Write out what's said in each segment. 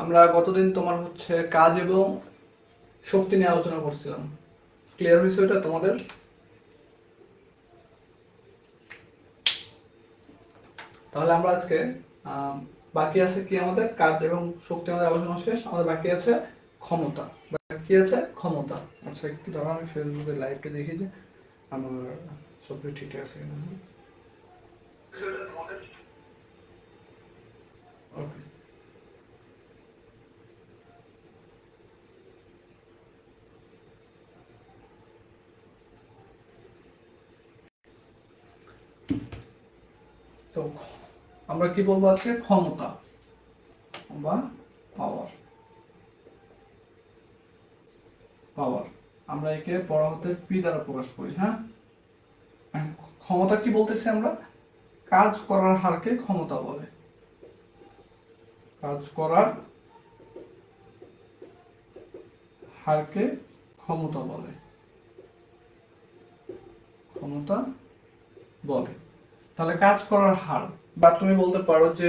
আমরা গতদিন তোমার হচ্ছে কাজ এবং শক্তি নিয়ে আলোচনা করছিলাম। ক্লিয়ার হয়েছে এটা তোমাদের? তাহলে আমরা আজকে বাকি আছে কি, আমাদের কাজ এবং শক্তি আমাদের আলোচনা শেষ, আমাদের বাকি আছে ক্ষমতা। বাকি আছে ক্ষমতা। আচ্ছা, একটু দাঁড়াও, আমি ফেসবুকে লাইভটা দেখি যে আমার সব ঠিক আছে কিনা। ওকে, তো আমরা কি বলবো আজকে? ক্ষমতা বা পাওয়ার। পাওয়ার আমরা একে পড়া হতে পি দ্বারা প্রকাশ করি। হ্যাঁ, ক্ষমতা কি বলতেছি আমরা? কাজ করার হারকে ক্ষমতা বলে। কাজ করার হারকে ক্ষমতা বলে। ক্ষমতা বলে। তাহলে কাজ করার হার, বা তুমি বলতে পারো যে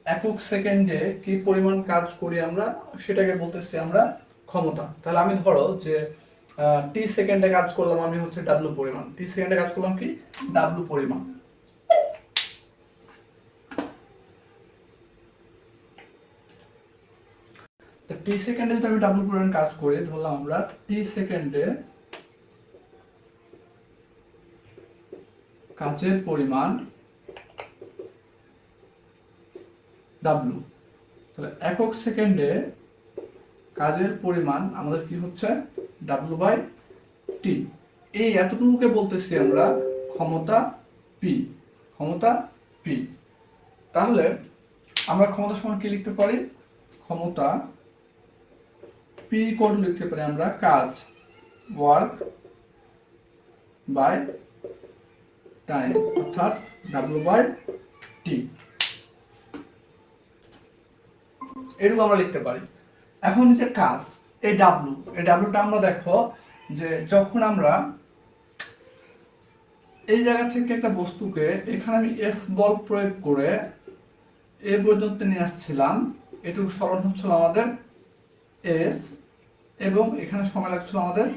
একক সেকেন্ডে কি পরিমাণ কাজ করি আমরা, সেটাকে বলতেছি আমরা ক্ষমতা। তাহলে আমি ধরো যে টি সেকেন্ডে কাজ করলাম, আমি হচ্ছে ডাব্লু পরিমাণ। টি সেকেন্ডে কাজ করলাম কি? ডাব্লু পরিমাণ। টি সেকেন্ডে যদি আমি ডাব্লু পরিমাণ কাজ করি, ধরলাম আমরা টি সেকেন্ডে কাজের পরিমাণ ডাব্লু, তাহলে একক সেকেন্ডে কাজের পরিমাণ আমাদের কি হচ্ছে? W by T. এই এতটুকুকে বলতেছি আমরা ক্ষমতা পি। ক্ষমতা পি। তাহলে আমরা ক্ষমতা সমান কি লিখতে পারি? ক্ষমতা পি ইকুয়াল টু লিখতে পারি আমরা কাজ, ওয়ার্ক বাই টাইম, অর্থাৎ ডাব্লু বাই টি। এটুকু আমরা লিখতে পারি। এখন যে কাজ, এই ডাব্লুটা আমরা দেখো যে যখন আমরা এই জায়গা থেকে একটা বস্তুকে এখানে আমি এফ বল প্রয়োগ করে এ পর্যন্ত নিয়ে আসছিলাম, এটুকু সরণ হচ্ছিল আমাদের এস, এবং এখানে সময় লাগছিল আমাদের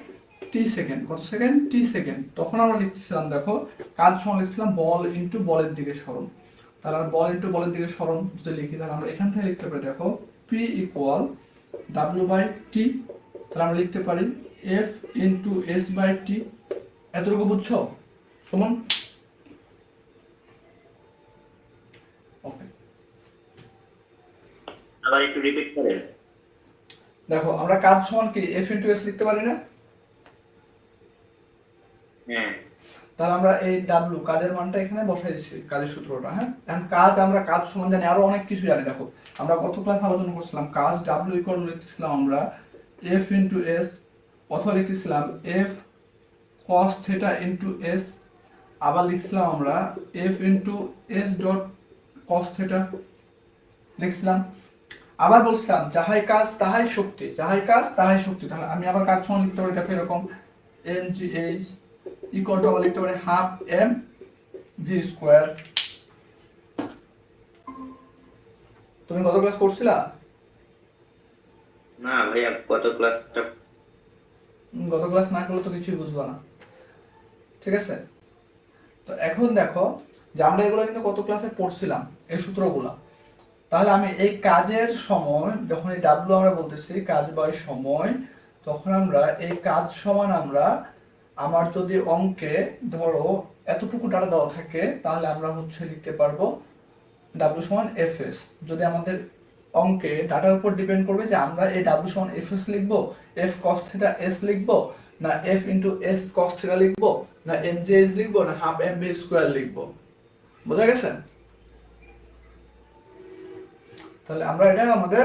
টি সেকেন্ড। কত সেকেন্ড? টি সেকেন্ড। তখন আমরা লিখছিলাম, দেখো কাজ সময় লিখছিলাম বল ইন্টু বলের দিকে সরণ। তাহলে বল ইন্টু বলের দিকে সরণ যদি লিখি, তাহলে আমরা এখান থেকে লিখতে পারি, দেখো P equal W by T. তাহলে আমরা লিখতে পারি F into S by T. এতটুকু বুঝছো? সমান ওকে। আবার একটু রিপিট করেন। দেখো আমরা কাজ সমান কি এফ ইন্টু এস লিখতে পারি না? হ্যাঁ, তাহলে আমরা এই ডাব্লু কাজের মানটা এখানে বসাই দিচ্ছি, কাজের সূত্রটা। হ্যাঁ, এখন কাজ, আমরা কাজ সমান জানি, আরো অনেক কিছু জানি। দেখো আমরা কত ক্লাস আলোচনা করছিলাম, কাজ ডাব্লু ইকুয়াল লিখতেছিলাম আমরা এফ ইন্টু এস, অথবা লিখতেছিলাম F cos theta into S, আবার লিখছিলাম আমরা F into S dot cos theta লিখছিলাম। আবার বলছিলাম যাহাই কাজ তাহাই শক্তি, যাহাই কাজ তাহাই শক্তি। তাহলে আমি আবার কাজ সমান লিখতে পারি, দেখো এরকম M G H equal to আবার লিখতে পারি হাফ এম ভি স্কোয়ার। তুমি কত ক্লাস করছিলা? না ভাইয়া, গত ক্লাসটা গত ক্লাস না করলে তো কিছুই বুঝবা না, ঠিক আছে? তো এখন দেখো যে আমরা এগুলো কিন্তু কত ক্লাসে পড়ছিলাম এই সূত্রগুলা। তাহলে আমি এই কাজের সময়, যখন এই ডাব্লু আমরা বলতেছি কাজ বাই সময়, তখন আমরা এই কাজ সমান আমরা, আমার যদি অঙ্কে ধরো এতটুকু ডাটা দেওয়া থাকে, তাহলে আমরা হচ্ছে লিখতে পারবো ডাব্লু সমান এফ এস। যদি আমাদের অঙ্কে ডাটার উপর ডিপেন্ড করবে যে আমরা এই ডাব্লু সমান এফ এস লিখবো, এফ কস থিটা এস লিখবো, না F into S cos theta লিখবো, না এম জে এস লিখবো, না হাফ এম ভি স্কোয়ার লিখবো। বোঝা গেছে? তাহলে আমরা এটা আমাদের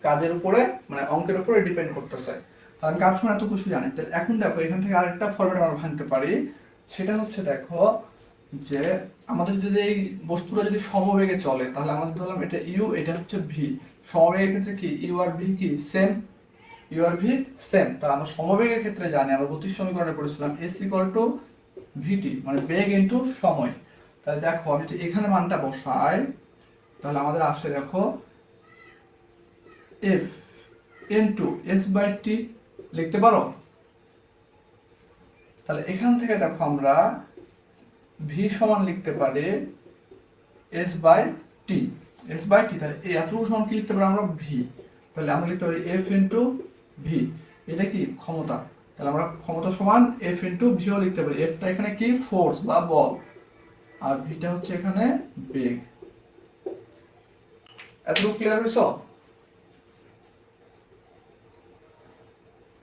কাজের উপরে, মানে অঙ্কের উপরে ডিপেন্ড করতেছে। আমি কাজ সময় এত কিছু জানি। তাহলে এখন দেখো এখান থেকে আরেকটা ফরম্যাট আমরা ভাঙতে পারি। সেটা হচ্ছে দেখো যে আমাদের যদি এই বস্তুটা যদি সমবেগে চলে, তাহলে আমাদের ধরলাম এটা ইউ, এটা হচ্ছে ভি। সমবেগের ক্ষেত্রে কি ইউ আর ভি কি সেম? ইউ আর ভি সেম। তাহলে আমরা সমবেগের ক্ষেত্রে জানি, আমরা গতির সমীকরণে পড়েছিলাম এস ইকুয়াল টু ভিটি, মানে বেগ ইন্টু সময়। তাহলে দেখো আমি যদি এখানে মানটা বসাই, তাহলে আমাদের আসে দেখো এফ ইনটু এস বাই টি লিখতে পারো। তাহলে এখান থেকে দেখো আমরা ভি সমান লিখতে পারি S by T, S by T. তাহলে এই এতটুকু সমান কি লিখতে পারি আমরা ভি। তাহলে আমরা লিখতে পারি এফ ইনটু ভি, এটা কি ক্ষমতা। তাহলে আমরা ক্ষমতা সমান এফ ইনটু ভিও লিখতে পারি। এফটা এখানে কি ফোর্স বা বল, আর ভিটা হচ্ছে এখানে বেগ। এতটুকু ক্লিয়ার হয়েছে?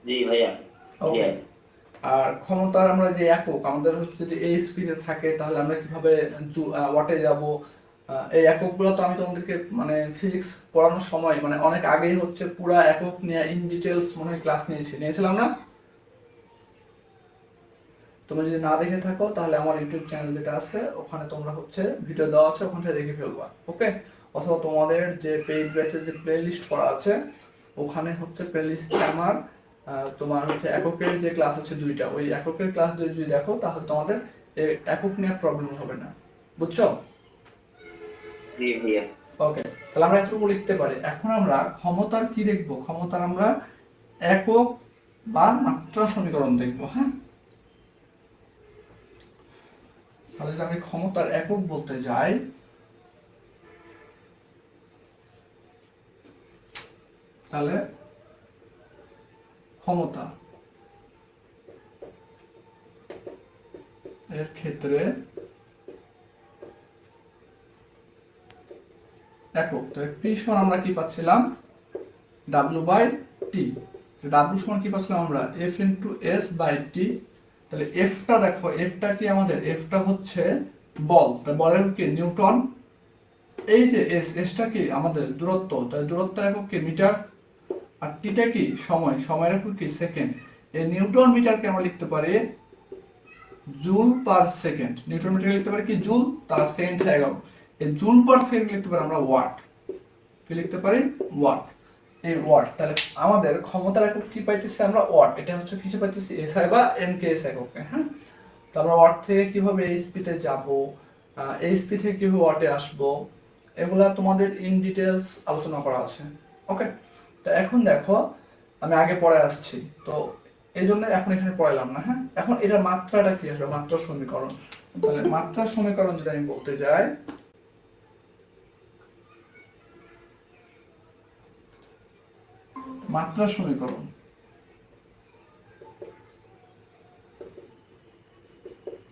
জি ভাইয়া। ওকে। আর ক্ষমতার আমরা যে একক আমাদের হচ্ছে যদি এই স্পিডে থাকে তাহলে আমরা কিভাবে ওয়াটে যাব, এই এককগুলো তো আমি তোমাদেরকে মানে ফিজিক্স পড়ানোর সময় মানে অনেক আগেই হচ্ছে পুরা একক নিয়ে ইন ডিটেলস মনে হয় ক্লাস নিয়েছিলাম না? তোমরা যদি না দেখে থাকো তাহলে আমার ইউটিউব চ্যানেল যেটা আছে ওখানে তোমরা হচ্ছে ভিডিও দেওয়া আছে, ওখান থেকে দেখে ফেলবা। ওকে, অথবা তোমাদের যে পেইড ব্যাচের যে প্লে লিস্ট করা আছে ওখানে হচ্ছে প্লে লিস্টে আমার তোমার হচ্ছে এককের যে ক্লাস আছে দুইটা, ওই এককের ক্লাস দুই যদি দেখো তাহলে তোমাদের একক নিয়ে প্রবলেম হবে না। বুঝছো? জি ভাইয়া। ওকে, তাহলে আমরা এতটুকু লিখতে পারি। এখন আমরা ক্ষমতার কি দেখবো? ক্ষমতার আমরা একক বা মাত্রা সমীকরণ দেখবো। হ্যাঁ, তাহলে যদি আমি ক্ষমতার একক বলতে যাই তাহলে ক্ষমতা এর ক্ষেত্রে একক, তাহলে পি সমান আমরা কি পাচ্ছিলাম ডাব্লিউ বাই টি। ডাব্লিউ সমান কি পাচ্ছিলাম আমরা F into S by T. তাহলে এফটা দেখো, এফটা কি আমাদের, এফটা হচ্ছে বল, তাহলে বলের কি নিউটন। এই যে এস, এসটা কি আমাদের দূরত্ব, তাহলে দূরত্বের একক কি মিটার। আর টিটা কি সময়, সময়ের একক কি সেকেন্ড। এই নিউটন মিটারকে আমরা লিখতে পারি joule per second. Newton metre লিখতে পারি কি জুল, তার সেকেন্ড হয়ে গেল। এই জুল পার সেকেন্ড লিখতে পারি আমরা ওয়াট। কি লিখতে পারি ওয়াট, এই ওয়াট। তাহলে আমাদের ক্ষমতার একক কি পাইতেছি আমরা ওয়াট। এটা হচ্ছে কিসে পাইতেছি এসআই বা এমকেএস এককে। হ্যাঁ, তো আমরা ওয়াট থেকে কিভাবে এইচপি তে যাব, এইচপি থেকে কিভাবে ওয়াটে আসবো, এগুলা তোমাদের ইন ডিটেলস আলোচনা করা আছে। ওকে, তো এখন দেখো আমি আগে পড়ে আসছি তো এই জন্য এখন এখানে পড়াইলাম না। হ্যাঁ, এখন এটার মাত্রাটা কি আসবে, মাত্রার সমীকরণ। তাহলে মাত্রার সমীকরণ যদি আমি বলতে যাই, মাত্রার সমীকরণ,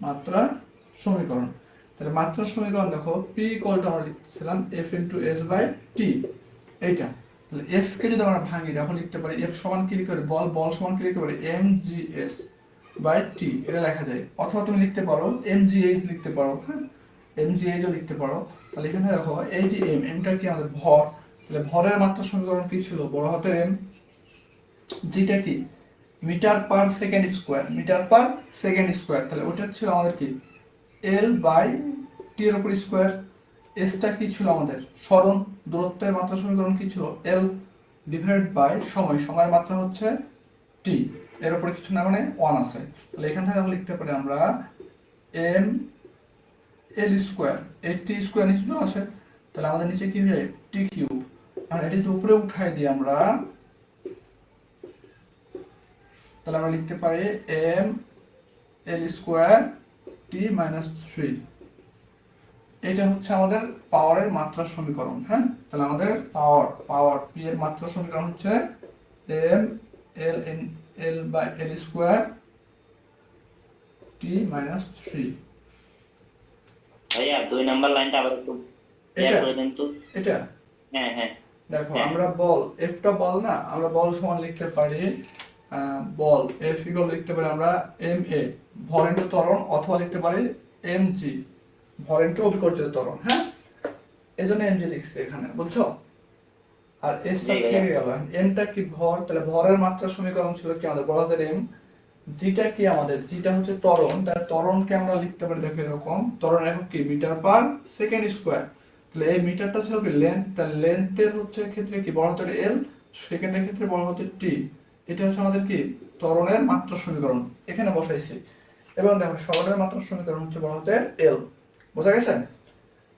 মাত্রা সমীকরণ। তাহলে মাত্রার সমীকরণ দেখো পি ইকুয়াল টু আমরা লিখতেছিলাম এফ ইনটু এস বাই টি, এইটা। তাহলে এফ কে যদি আমরা ভাঙি তখন লিখতে পারি এফ সমান কি লিখতে পারি বল, বল সমান কি লিখতে পারি M G S by T, এটা লেখা যায়। অথবা তুমি লিখতে পারো এম জি এইচ লিখতে পারো। হ্যাঁ, এম জি এইচও লিখতে পারো। তাহলে এখানে দেখো এই যে এম, এমটা কি আমাদের ভর। তাহলে ভরের মাত্রা সমীকরণ কি ছিল বড় হাতের এম, যেটা কি metre per second square, metre per second square. তাহলে ওটা ছিল আমাদের কি এল বাই টি এর উপর স্কোয়ার। এসটা কি ছিল আমাদের সরণ, দূরত্বের মাত্রা সমীকরণ কি ছিল এল ডিভাইড বাই সময়, সময়ের মাত্রা হচ্ছে টি, এর উপরে কিছু না মানে ওয়ান আছে। তাহলে এখান থেকে লিখতে পারি আমরা এম এল স্কোয়ার, এই টি স্কোয়ার নিচে চলে আসে। তাহলে আমাদের নিচে কি হয় টি কিউব, আর এটি যদি উপরে উঠাই দিই আমরা তাহলে আমরা লিখতে পারি M L square T minus three. এটা হচ্ছে আমাদের পাওয়ারের মাত্রার সমীকরণ। হ্যাঁ, তাহলে আমাদের পাওয়ার পি এর মাত্রার সমীকরণ হচ্ছে M L N L by L square T minus three. ভাইয়া 2 নাম্বার লাইনটা আবার একটু ক্লিয়ার করে দেন তো। এটা হ্যাঁ হ্যাঁ দেখো আমরা বল, এফটা বল না, আমরা বল সমান লিখতে পারি বল এফ ইকুয়াল লিখতে পারি আমরা এম এ ভর ইনটু ত্বরণ, অথবা লিখতে পারি এম জি ভর ইনটু অভিকর্ষীয় ত্বরণ। হ্যাঁ, এজন্য এম জি লিখছি এখানে, বুঝছো? আর এসটা থেকে গেল, এমটা কি ভর, তাহলে ভরের মাত্রা সমীকরণ ছিল কি আমাদের বড় হাতের এম। জিটা কি আমাদের, জিটা হচ্ছে ত্বরণ, তার ত্বরণকে আমরা লিখতে পারি দেখো এরকম, ত্বরণ একক কি মিটার পার সেকেন্ড স্কোয়ার। তাহলে এই মিটারটা ছিল কি লেন্থ, তাহলে লেন্থের হচ্ছে ক্ষেত্রে কি বড় হাতের এল, সেকেন্ডের ক্ষেত্রে বড় হাতের টি। এটা হচ্ছে আমাদের কি ত্বরণের মাত্রা সমীকরণ, এখানে বসাইছি। এবং দেখো সরণের মাত্রা সমীকরণ হচ্ছে বড় হাতের এল, বোঝা গেছে?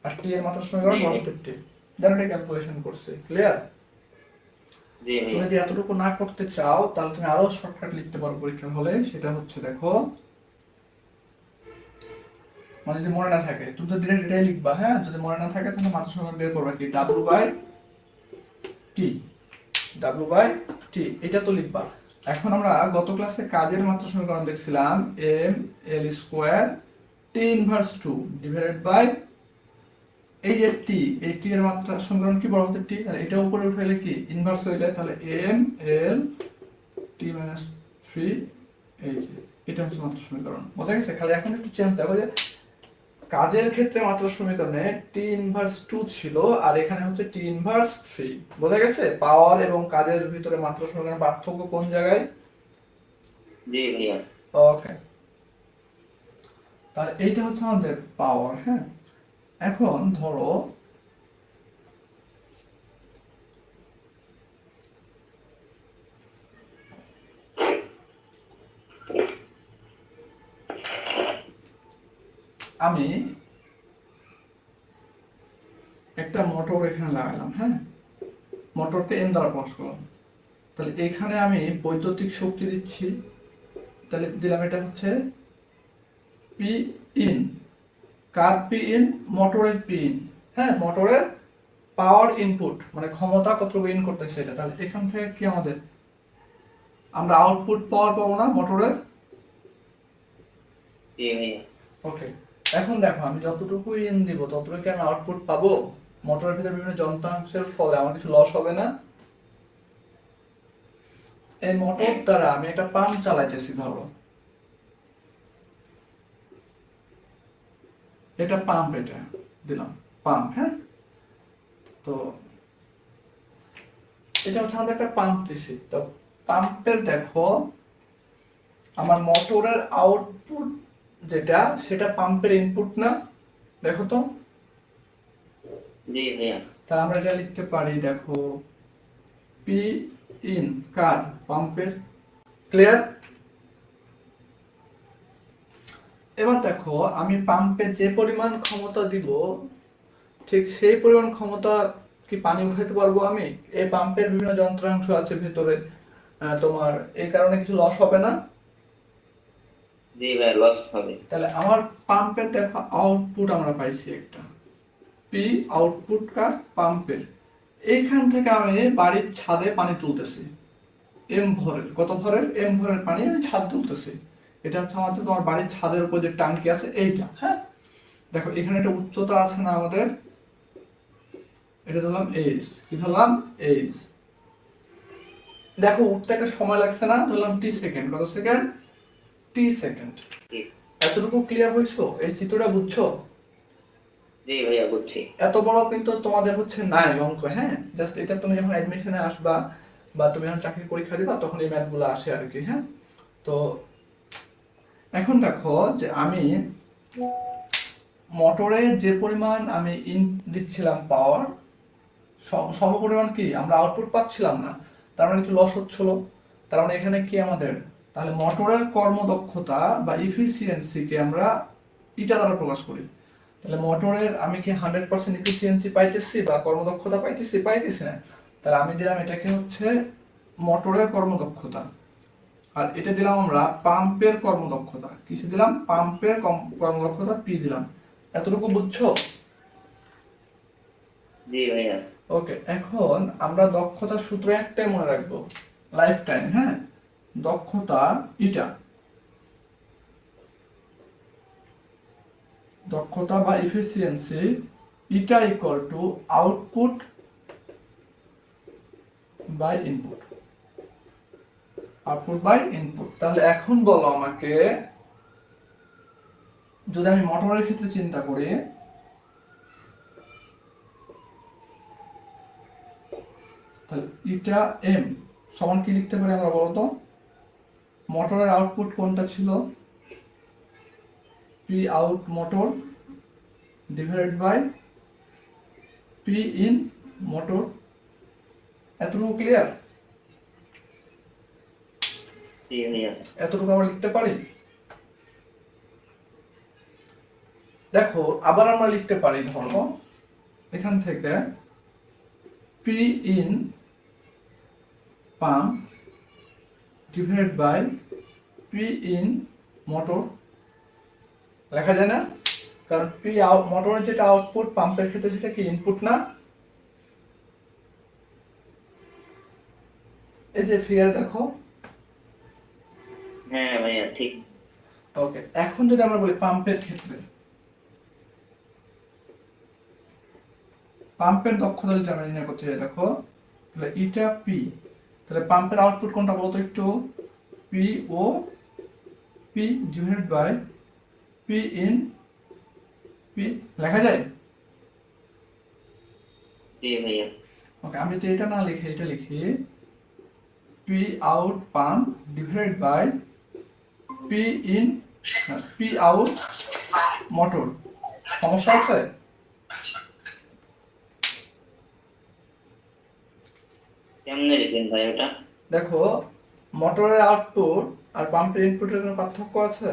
আর টি এর মাত্রা সমীকরণ বড় হাতের টি, জানো এটা ক্যালকুলেশন করছি। ক্লিয়ার? জি তুমি ভাইয়া। যদি এতটুকু না করতে চাও তাহলে তুমি আরো শর্টকাট লিখতে পারো পরীক্ষার হলে, সেটা হচ্ছে দেখো, মানে যদি মনে না থাকে তুমি তো ডিরেক্ট এটাই লিখবা, হ্যাঁ, যদি মনে না থাকে তাহলে মাত্রা সমীকরণ বের করবা কি, W by T, W by T, এটা তো লিখবা। এখন আমরা গত ক্লাসে কাজের মাত্রা সমীকরণ দেখছিলাম, M L square T inverse two divided by এই যে টি, এই টি এর মাত্রা সমীকরণ কি, বড় হাতের টি, তাহলে এটা উপরে উঠাইলে কি ইনভার্স হয়ে যায়, তাহলে এম এল টি মাইনাস থ্রি, এই যে এটা হচ্ছে মাত্রা সমীকরণ। বোঝা গেছে? খালি এখন একটু চেঞ্জ দেখো যে কাজের ক্ষেত্রে মাত্রা সমীকরণে টি ইনভার্স টু ছিল আর এখানে হচ্ছে টি ইনভার্স থ্রি। বোঝা গেছে পাওয়ার এবং কাজের ভিতরে মাত্রা সমীকরণের পার্থক্য কোন জায়গায়? জি ভাইয়া। ওকে, তাহলে এইটা হচ্ছে আমাদের পাওয়ার। হ্যাঁ, এখন ধরো আমি একটা মোটর এখানে লাগালাম, হ্যাঁ, মোটরকে এন দ্বারা প্রকাশ করলাম, তাহলে এখানে আমি বৈদ্যুতিক শক্তি দিচ্ছি, তাহলে দিলাম এটা হচ্ছে P in, car P in, মোটরের পি ইন, হ্যাঁ, মোটরের পাওয়ার ইনপুট মানে ক্ষমতা কতটুকু ইন করতেছে সেটা, তাহলে এখান থেকে কি আমাদের আমরা আউটপুট পাওয়ার পাবো না মোটরের? জি ভাইয়া। ওকে, এখন দেখো আমি যতটুকু ইন দিব ততটুকু আমি আউটপুট পাবো, মোটরের ভিতরে বিভিন্ন যন্ত্রাংশের ফলে আমার কিছু লস হবে না? এই মোটর দ্বারা আমি একটা পাম্প চালাইতেছি, ধরো এটা পাম্প, এটা দিলাম পাম্প, হ্যাঁ, তো এটা হচ্ছে আমাদের একটা পাম্প দিছি, তো পাম্পের দেখো আমার মোটরের আউটপুট যেটা সেটা পাম্পের ইনপুট না, দেখো তো, জি ভাইয়া। তাহলে আমরা এটা লিখতে পারি, দেখো পি ইন কার, পাম্পের। ক্লিয়ার? এবার দেখো আমি পাম্পে যে পরিমাণ ক্ষমতা দিব ঠিক সেই পরিমাণ ক্ষমতা কি পানি উঠাতে পারবো আমি? এই পাম্পের বিভিন্ন যন্ত্রাংশ আছে ভিতরে, তোমার এই কারণে কিছু লস হবে না? জি ভাইয়া, লস হবে। তাহলে আমার পাম্পের দেখো আউটপুট আমরা পাইছি একটা, পি আউটপুট কার, পাম্পের। এইখান থেকে আমি বাড়ির ছাদে পানি তুলতেছি, এম ভরের, কত ভরের, এম ভরের পানি আমি ছাদ তুলতেছি। এটা হচ্ছে আমাদের তোমার বাড়ির ছাদের উপর যে ট্যাঙ্কি আছে এইটা, হ্যাঁ, দেখো এখানে একটা উচ্চতা আছে না আমাদের, এটা ধরলাম এইচ, কি ধরলাম এইচ, দেখো উঠতে একটা সময় লাগছে না, ধরলাম টি সেকেন্ড, কত সেকেন্ড, টি সেকেন্ড। জি। এতটুকু ক্লিয়ার হয়েছো? এই চিত্রটা বুঝছো? জি ভাইয়া, বুঝছি। এত বড় কিন্তু তোমাদের হচ্ছে নাই অঙ্ক, হ্যাঁ, জাস্ট এটা তুমি যখন অ্যাডমিশনে আসবা বা তুমি যখন চাকরির পরীক্ষা দিবা তখন এই ম্যাথগুলো আসে আর কি, হ্যাঁ। তো এখন দেখো যে আমি মোটরে যে পরিমাণ আমি ইন দিচ্ছিলাম পাওয়ার, সম পরিমাণ কি আমরা আউটপুট পাচ্ছিলাম না, তার মানে কিছু লস হচ্ছিল, তার মানে এখানে কি আমাদের, তাহলে মোটরের কর্মদক্ষতা বা ইফিসিয়েন্সিকে আমরা ইটা দ্বারা প্রকাশ করি, তাহলে মোটরের আমি কি 100% ইফিসিয়েন্সি পাইতেছি বা কর্মদক্ষতা পাইতেছি না, তাহলে আমি দিলাম এটাকে হচ্ছে মোটরের কর্মদক্ষতা, আর এটা দিলাম আমরা পাম্পের কর্মদক্ষতা, কিছু দিলাম পাম্পের কর্মদক্ষতা পি দিলাম। এতটুকু বুঝছো? জি ভাইয়া। ওকে, এখন আমরা দক্ষতার সূত্র একটাই মনে রাখবো, লাইফ টাইম, হ্যাঁ, দক্ষতা ইটা, দক্ষতা বা efficiency eta equal to output by input, output by input. তাহলে এখন বলো আমাকে, যদি আমি মোটরের ক্ষেত্রে চিন্তা করি, তাহলে ইটা এম সমান কি লিখতে পারি আমরা বলতো? মোটরের আউটপুট কোনটা ছিল, P out motor divided by P in motor. এতটুকু ক্লিয়ার? জি ভাইয়া। এতটুকু আমরা লিখতে পারি। দেখো আবার আমরা লিখতে পারি, ধরো এখান থেকে P in pump divided by P in motor. লেখা যায় না? কারণ পি আউট, মোটরের যেটা আউটপুট, পাম্পের ক্ষেত্রে সেটা কি ইনপুট না? এই যে ফিগার দেখো। হ্যাঁ ভাইয়া ঠিক। ওকে, এখন যদি আমরা বলি পাম্পের ক্ষেত্রে, পাম্পের দক্ষতা যদি আমরা নির্ণয় করতে চাই, দেখো তাহলে ইটা পি, তাহলে পাম্পের আউটপুট কোনটা বলতো একটু? P O P divided by P in P. লেখা যায়? জি ভাইয়া। ওকে, আমি তো এটা না লিখে এটা লিখি P out pump divided by P in P out motor. সমস্যা আছে? কেমনে লিখবেন ভাই ওটা? দেখো, মোটরের আউটপুট আর পাম্পের ইনপুটের কোনো পার্থক্য আছে?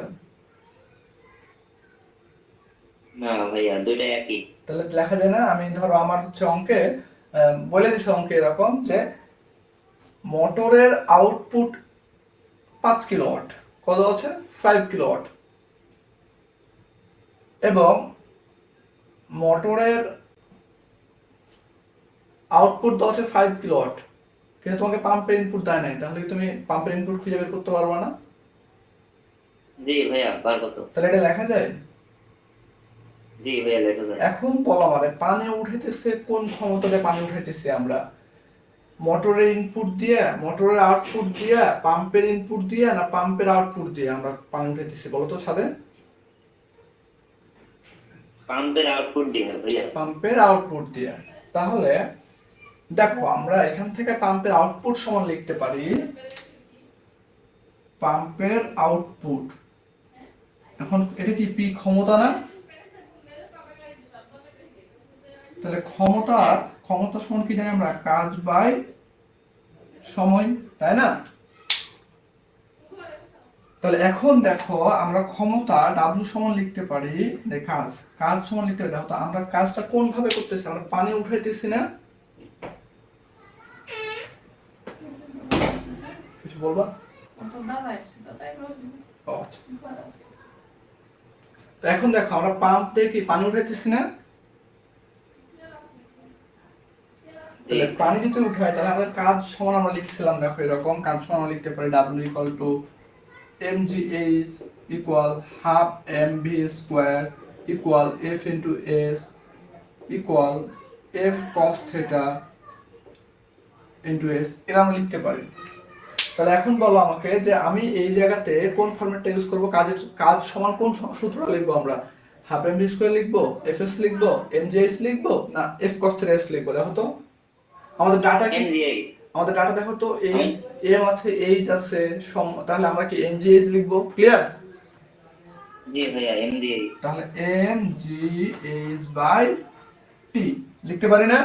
না ভাইয়া, দুইটা একই। তাহলে লেখা যায় না? আমি ধরো আমার হচ্ছে অঙ্কে বলে দিচ্ছি, অঙ্কে এরকম যে মোটরের আউটপুট 5 কিলোওয়াট, কত আছে? 5 কিলোওয়াট, এবং মোটরের আউটপুট দেওয়া আছে 5 কিলোওয়াট, কিন্তু তোমাকে পাম্পের ইনপুট দেয় নাই, তাহলে কি তুমি পাম্পের ইনপুট খুঁজে বের করতে পারবে না? জি ভাইয়া পারবো তো। তাহলে এটা লেখা যায়? জি ভাইয়া লেখা যায়। এখন বলো আমাদের পানি উঠাইতেছে কোন ক্ষমতাতে পানি উঠাইতেছি আমরা? মোটরের ইনপুট দিয়ে, মোটরের আউটপুট দিয়ে, পাম্পের ইনপুট দিয়ে, না পাম্পের আউটপুট দিয়ে আমরা পানি উঠাইতেছি বলো তো সাথে? পাম্পের আউটপুট দিয়ে ভাইয়া। পাম্পের আউটপুট দিয়ে। তাহলে দেখো, আমরা এখান থেকে পাম্পের আউটপুট সমান লিখতে পারি পাম্পের আউটপুট। এখন এটা কি পি ক্ষমতা না? তাহলে ক্ষমতা সমান কি জানি আমরা? কাজ বাই সময়, তাই না? তাহলে এখন দেখো, আমরা ক্ষমতা ডাব্লিউ সমান লিখতে পারি কাজ সমান লিখতে পারি। দেখো তো আমরা কাজটা কোন ভাবে করতেছি? আমরা পানি উঠাইতেছি না? কিছু বলবা? আচ্ছা, তো এখন দেখো, আমরা পাম্প থেকে কি পানি উঠাইতেছি না? তাহলে পানি যদি উঠাই, তাহলে আমাদের কাজ সমান আমরা লিখছিলাম, দেখো এরকম কাজ সমান আমরা লিখতে পারি W equal to mgh equal half mv square equal f into s equal f cos theta into s, এটা আমরা লিখতে পারি। তাহলে এখন বলো আমাকে যে আমি এই জায়গাতে কোন ফরম্যাটটা ইউজ করব? কাজ সমান কোন সূত্রটা লিখবো আমরা? হাফ mv স্কয়ার লিখবো, fs লিখবো, mgh লিখবো, না f cos থিটা s লিখবো? দেখো তো আমাদের ডাটা কি? আমাদের ডাটা দেখো তো, এই এম আছে, এইচ আছে, তাহলে আমরা কি এমজিএইচ লিখবো? ক্লিয়ার? জি ভাইয়া এমজিএইচ। তাহলে এমজিএইচ বাই টি লিখতে পারি না?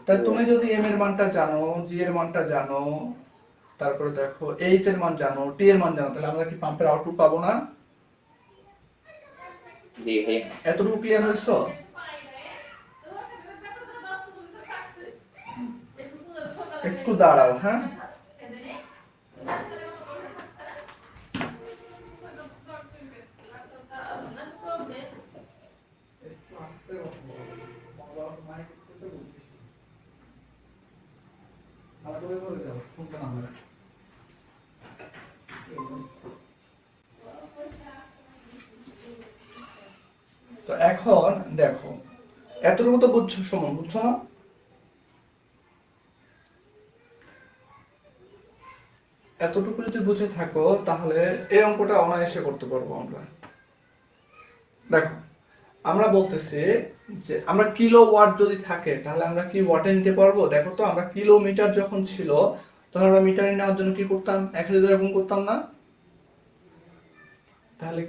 তাই তুমি যদি এম এর মানটা জানো, জি এর মানটা জানো, তারপরে দেখো এইচ এর মান জানো, টি এর মান জানো, তাহলে আমরা কি পাম্পের আউটপুট পাবো না? জি ভাইয়া। এতটুকু ক্লিয়ার হয়েছে? একটু দাঁড়াও, হ্যাঁ? তো এখন দেখো, এতটুকু তো বুঝছো, সমান বুঝছো না? এতটুকু যদি বুঝে থাকো, তাহলে এই অঙ্কটা অনায়াসে করতে পারবো আমরা। দেখো, আমরা বলতেছি যে আমরা কিলোওয়াট যদি থাকে, তাহলে আমরা কি ওয়াটে নিতে পারবো? দেখো তো, আমরা কিলোমিটার যখন ছিল, তখন আমরা মিটারে নেওয়ার জন্য কি করতাম? 1000 দ্বারা গুণ করতাম না? তাহলে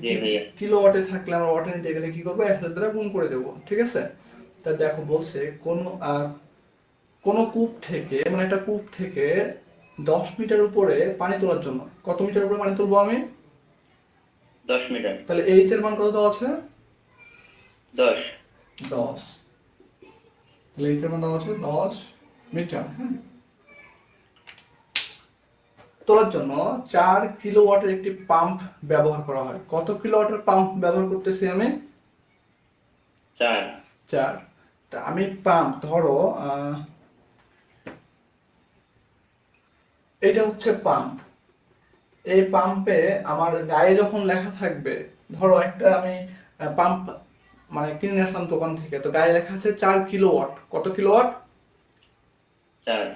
কিলোওয়াটে থাকলে আমরা ওয়াটে নিতে গেলে কি করবো? 1000 দ্বারা গুণ করে দেবো, ঠিক আছে? তা দেখো বলছে কোন কূপ থেকে, মানে একটা কূপ থেকে 10 মিটার উপরে পানি তোলার জন্য, কত মিটার উপরে পানি তুলবো আমি? 10 মিটার। তাহলে এইচ এর মান কত দেওয়া আছে? 10। তাহলে এইচ এর মান দেওয়া আছে 10 মিটার, হ্যাঁ? তোলার জন্য 4 কিলোওয়াটের একটি পাম্প ব্যবহার করা হয়। কত কিলোওয়াটের পাম্প ব্যবহার করতেছি আমি? 4। 4। তা আমি পাম্প ধরো এটা হচ্ছে পাম্প। এই পাম্পে আমার গায়ে যখন লেখা থাকবে, ধরো একটা আমি পাম্প মানে কিনে আসলাম দোকান থেকে, তো গায়ে লেখা আছে 4 কিলোওয়াট। কত কিলোওয়াট? 4।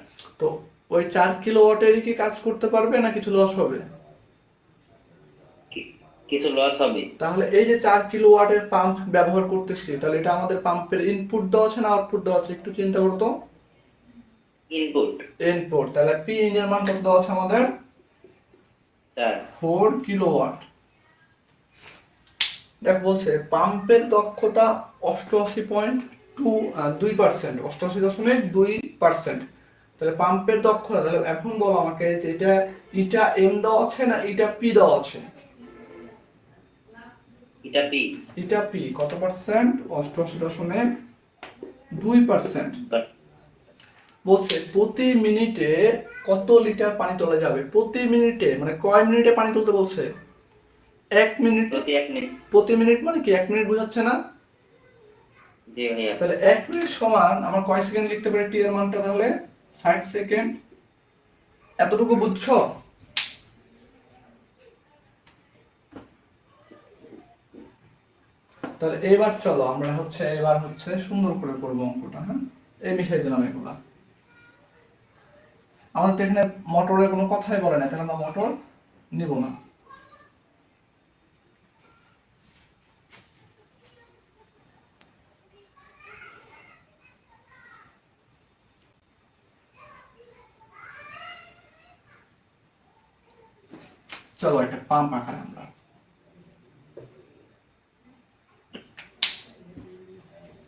তো ওই 4 কিলোওয়াটেরই কি কাজ করতে পারবে না কিছু লস হবে? কিছু লস হবে। তাহলে এই যে 4 কিলোওয়াটের পাম্প ব্যবহার করতেছি, তাহলে এটা আমাদের পাম্পের ইনপুট দেওয়া আছে না আউটপুট দেওয়া আছে? একটু চিন্তা করতো। ইনপুট। ইনপুট। তাহলে পি ইন এর মান কত দেওয়া আছে আমাদের? 4। 4 কিলোওয়াট। দেখ বলছে পাম্পের দক্ষতা 88.2%, 88.2%। তাহলে পাম্পের দক্ষতা, তাহলে এখন বলো আমাকে যে এটা ইটা এম দেওয়া আছে না ইটা পি দেওয়া আছে? এটা পি। ইটা পি কত পার্সেন্ট? 88.2%। বলছে প্রতি মিনিটে কত লিটার পানি তোলা যাবে? প্রতি মিনিটে মানে কয় মিনিটে পানি তুলতে বলছে? 1 মিনিট। প্রতি 1 মিনিট। প্রতি মিনিট মানে কি 1 মিনিট বোঝাচ্ছে না? জি ভাইয়া। তাহলে 1 মিনিট সমান আমরা কয় সেকেন্ড লিখতে পারি টি এর মানটা? তাহলে 60 সেকেন্ড। এতটুকু বুঝছো? তাহলে এবার চলো আমরা এবার সুন্দর করে করবো অঙ্কটা। হ্যাঁ, এই মিশাই দিলাম এগুলা। আমাদের তো এখানে মোটরের কোনো কথাই বলে না, তাহলে আমরা মোটর নিব না। চলো একটা পাম্প আঁকাই আমরা।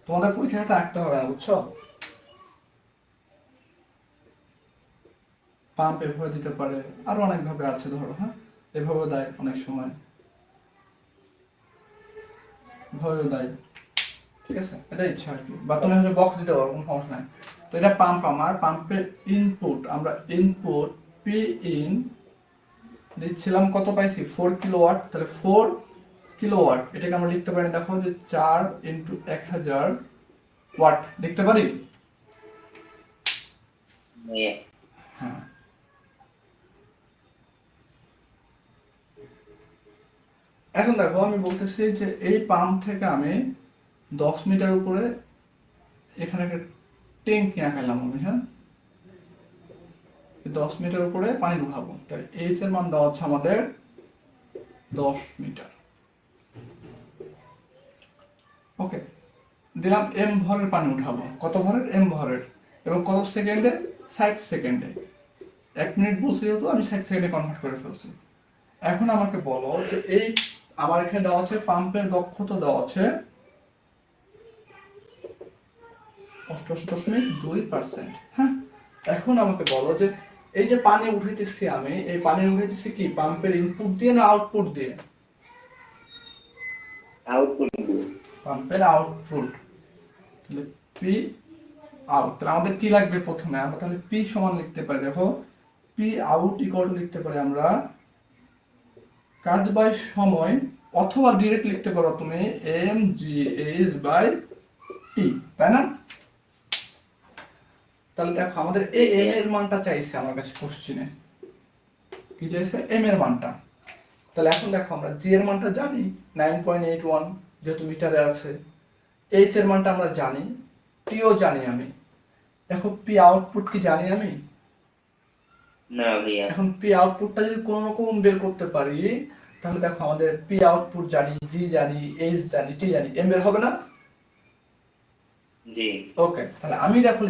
তোমাদের পরীক্ষাটা আঁকতে হবে না, বুঝছো? পাম্প এভাবে দিতে পারে, আরো অনেক ভাবে আছে ধরো। হ্যাঁ, এভাবে দেয় অনেক সময়, এভাবেও দেয়। ঠিক আছে, এটা ইচ্ছা আর কি। বা তুমি হচ্ছে বক্স দিতে পারো, কোনো সমস্যা নাই। তো এটা পাম্প, আমার পাম্পের ইনপুট, আমরা ইনপুট পি ইন দিচ্ছিলাম, কত পাইছি? 4 কিলোওয়াট। তাহলে 4 কিলোওয়াট এটাকে আমরা লিখতে পারি, দেখো যে 4 ইন্টু 1000 ওয়াট লিখতে পারি। হ্যাঁ, এখন দেখো আমি বলতেছি যে এই পাম্প থেকে আমি 10 মিটার উপরে এখানে একটা ট্যাঙ্কি আঁকাইলাম আমি। হ্যাঁ, 10 মিটার উপরে পানি ঢুকাবো। তাই এইচ এর মান দেওয়া হচ্ছে আমাদের 10 মিটার। ওকে, দিলাম এম ভরের পানি উঠাবো। কত ভরের? এম ভরের। এবং কত সেকেন্ডে? 60 সেকেন্ডে। 1 মিনিট বলছি যেহেতু আমি 60 সেকেন্ডে কনভার্ট করে ফেলছি। এখন আমাকে বলো যে এই আমার এখানে দেওয়া আছে পাম্পের দক্ষতা দেওয়া আছে 88.2%। হ্যাঁ, এখন আমাকে বলো যে এই যে পানি উঠাইতেছি আমি, এই পানি উঠাইতেছি কি পাম্পের ইনপুট দিয়ে না আউটপুট দিয়ে? আউটপুট। পাম্পের আউটপুট। তাহলে পি আউট। তাহলে আমাদের কি লাগবে? প্রথমে আমরা তাহলে পি সমান লিখতে পারি, দেখো পি আউট ইকুয়াল টু লিখতে পারি আমরা কাজ বাই সময়, অথবা ডিরেক্ট লিখতে পারো তুমি M G H by T, তাই না? তাহলে দেখো আমাদের এই এম এর মানটা চাইছে আমার কাছে কোশ্চেনে। কি চাইছে? এম এর মানটা। তাহলে এখন দেখো আমরা জি এর মানটা জানি 9.81 যেহেতু মিটারে আছে। এইচ এর মানটা আমরা জানি, টিও জানি আমি। দেখো পি আউটপুট কি জানি আমি? না ভাইয়া। এখন পি আউটপুটটা যদি কোনো রকম বের করতে পারি, তাহলে দেখো আমাদের পি আউটপুট জানি, জি জানি, এইচ জানি, টি জানি, এম বের হবে না? জি। ওকে, তাহলে আমি দেখো